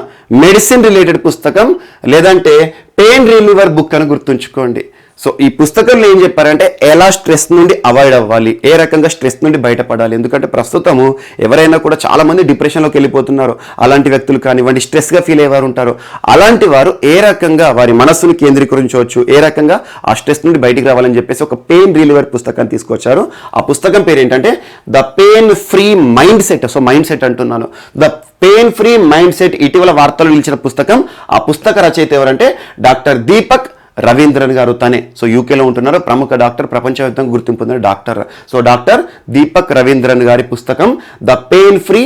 మెడిసిన్ రిలేటెడ్ పుస్తకం, లేదంటే పెయిన్ రిలీవర్ బుక్ అని గుర్తుంచుకోండి. సో ఈ పుస్తకంలో ఏం చెప్పారంటే ఎలా స్ట్రెస్ నుండి అవాయిడ్ అవ్వాలి, ఏ రకంగా స్ట్రెస్ నుండి బయటపడాలి. ఎందుకంటే ప్రస్తుతము ఎవరైనా కూడా చాలా మంది డిప్రెషన్లోకి వెళ్ళిపోతున్నారు. అలాంటి వ్యక్తులు కానివ్వండి, స్ట్రెస్గా ఫీల్ అయ్యేవారు ఉంటారు. అలాంటి వారు ఏ రకంగా వారి మనస్సును కేంద్రీకరించవచ్చు, ఏ రకంగా ఆ స్ట్రెస్ నుండి బయటికి రావాలని చెప్పేసి ఒక పెయిన్ రిలీవర్ పుస్తకాన్ని తీసుకొచ్చారు. ఆ పుస్తకం పేరు ఏంటంటే the pain free mindset. So mindset అంటున్నాను, the pain free mindset ఇటీవల వార్తలు నిలిచిన పుస్తకం. ఆ పుస్తక రచయిత ఎవరంటే డాక్టర్ దీపక్ రవీంద్రన్ గారు, తనే. సో యూకేలో ఉంటున్నారు, ప్రముఖ డాక్టర్, ప్రపంచవ్యాప్తంగా గుర్తింపు పొందిన doctor. So doctor Deepak Ravindran గారి పుస్తకం the pain free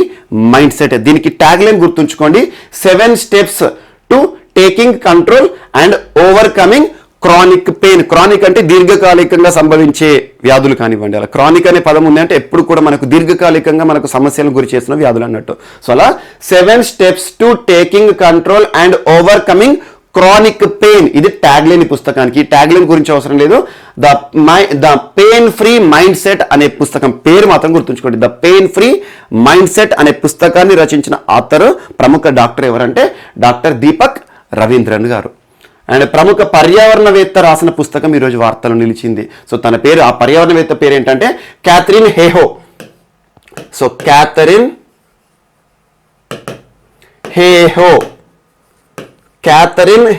mind set. దీనికి ట్యాగ్ లైన్ గుర్తుంచుకోండి, 7 steps to taking control and overcoming chronic pain. Chronic అంటే దీర్ఘకాలికంగా సంభవించే వ్యాధులు కానివ్వండి. అలా క్రానిక్ అనే పదం ఉంది అంటే ఎప్పుడు కూడా మనకు దీర్ఘకాలికంగా మనకు సమస్యలను గురి చేసిన వ్యాధులు అన్నట్టు. సో అలా 7 steps to taking control and overcoming chronic pain, ఇది ట్యాగ్ లైన్ పుస్తకానికి. ఈ ట్యాగ్ లైన్ గురించి అవసరం లేదు. The pain free mind set అనే పుస్తకం పేరు మాత్రం గుర్తుంచుకోండి. The pain free mind set అనే పుస్తకాన్ని రచించిన ఆథర్ ప్రముఖ డాక్టర్ ఎవరంటే డాక్టర్ దీపక్ రవీంద్రన్ గారు. అండ్ ప్రముఖ పర్యావరణవేత్త రాసిన పుస్తకం ఈరోజు వార్తలు నిలిచింది. సో తన పేరు, ఆ పర్యావరణవేత్త పేరు ఏంటంటే క్యాథరిన్ హేహో. సో క్యాథరిన్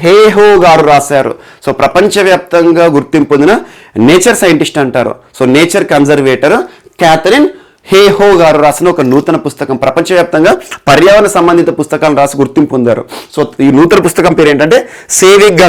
హేహో గారు రాశారు. సో ప్రపంచవ్యాప్తంగా గుర్తింపు పొందిన నేచర్ సైంటిస్ట్ అంటారు. So nature conservator Catherine Hayhoe గారు రాసిన ఒక నూతన పుస్తకం. ప్రపంచవ్యాప్తంగా పర్యావరణ సంబంధిత పుస్తకాలు రాసి గుర్తింపు పొందారు. సో ఈ నూతన పుస్తకం పేరు ఏంటంటే సేవింగ్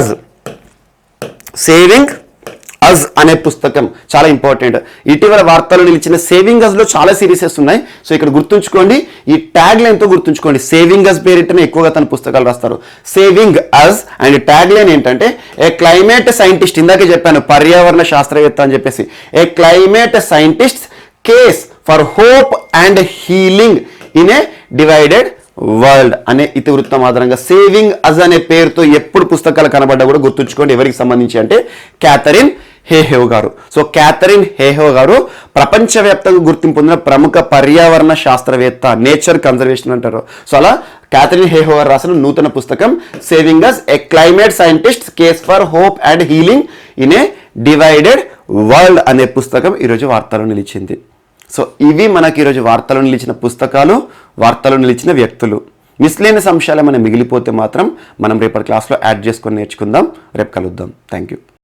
అజ్ అనే పుస్తకం. చాలా ఇంపార్టెంట్. ఇటీవల వార్తలు నిలిచిన సేవింగ్ అజ్ లో చాలా సిరీసెస్ ఉన్నాయి. సో ఇక్కడ గుర్తుంచుకోండి, ఈ ట్యాగ్ లైన్ తో గుర్తుంచుకోండి. సేవింగ్ అజ్ పేరిటనే ఎక్కువగా తన పుస్తకాలు రాస్తారు. Saving us and tag line ఏంటంటే ఏ క్లైమేట్ సైంటిస్ట్, ఇందాకే చెప్పాను పర్యావరణ శాస్త్రవేత్త అని చెప్పేసి, a climate scientist case for hope and healing in a divided world అనే ఇతివృత్తం ఆధారంగా సేవింగ్ అజ్ అనే పేరుతో ఎప్పుడు పుస్తకాలు కనబడ్డా కూడా గుర్తుంచుకోండి. ఎవరికి సంబంధించి అంటే క్యాథరిన్ హేహో గారు. సో క్యాథరిన్ హేహో గారు ప్రపంచవ్యాప్తంగా గుర్తింపు పొందిన ప్రముఖ పర్యావరణ శాస్త్రవేత్త, నేచర్ కన్జర్వేషన్ అంటారు. సో అలా క్యాథరిన్ హేహో గారు రాసిన నూతన పుస్తకం saving us a climate scientist case for hope and healing in a divided world అనే పుస్తకం ఈరోజు వార్తలో నిలిచింది. సో ఇవి మనకి ఈరోజు వార్తలో నిలిచిన పుస్తకాలు, వార్తలో నిలిచిన వ్యక్తులు. మిస్లేనియస్ అంశాలు మనం మిగిలిపోతే మాత్రం మనం రేపటి క్లాస్లో యాడ్ చేసుకొని నేర్చుకుందాం. రేపు కలుద్దాం. Thank you.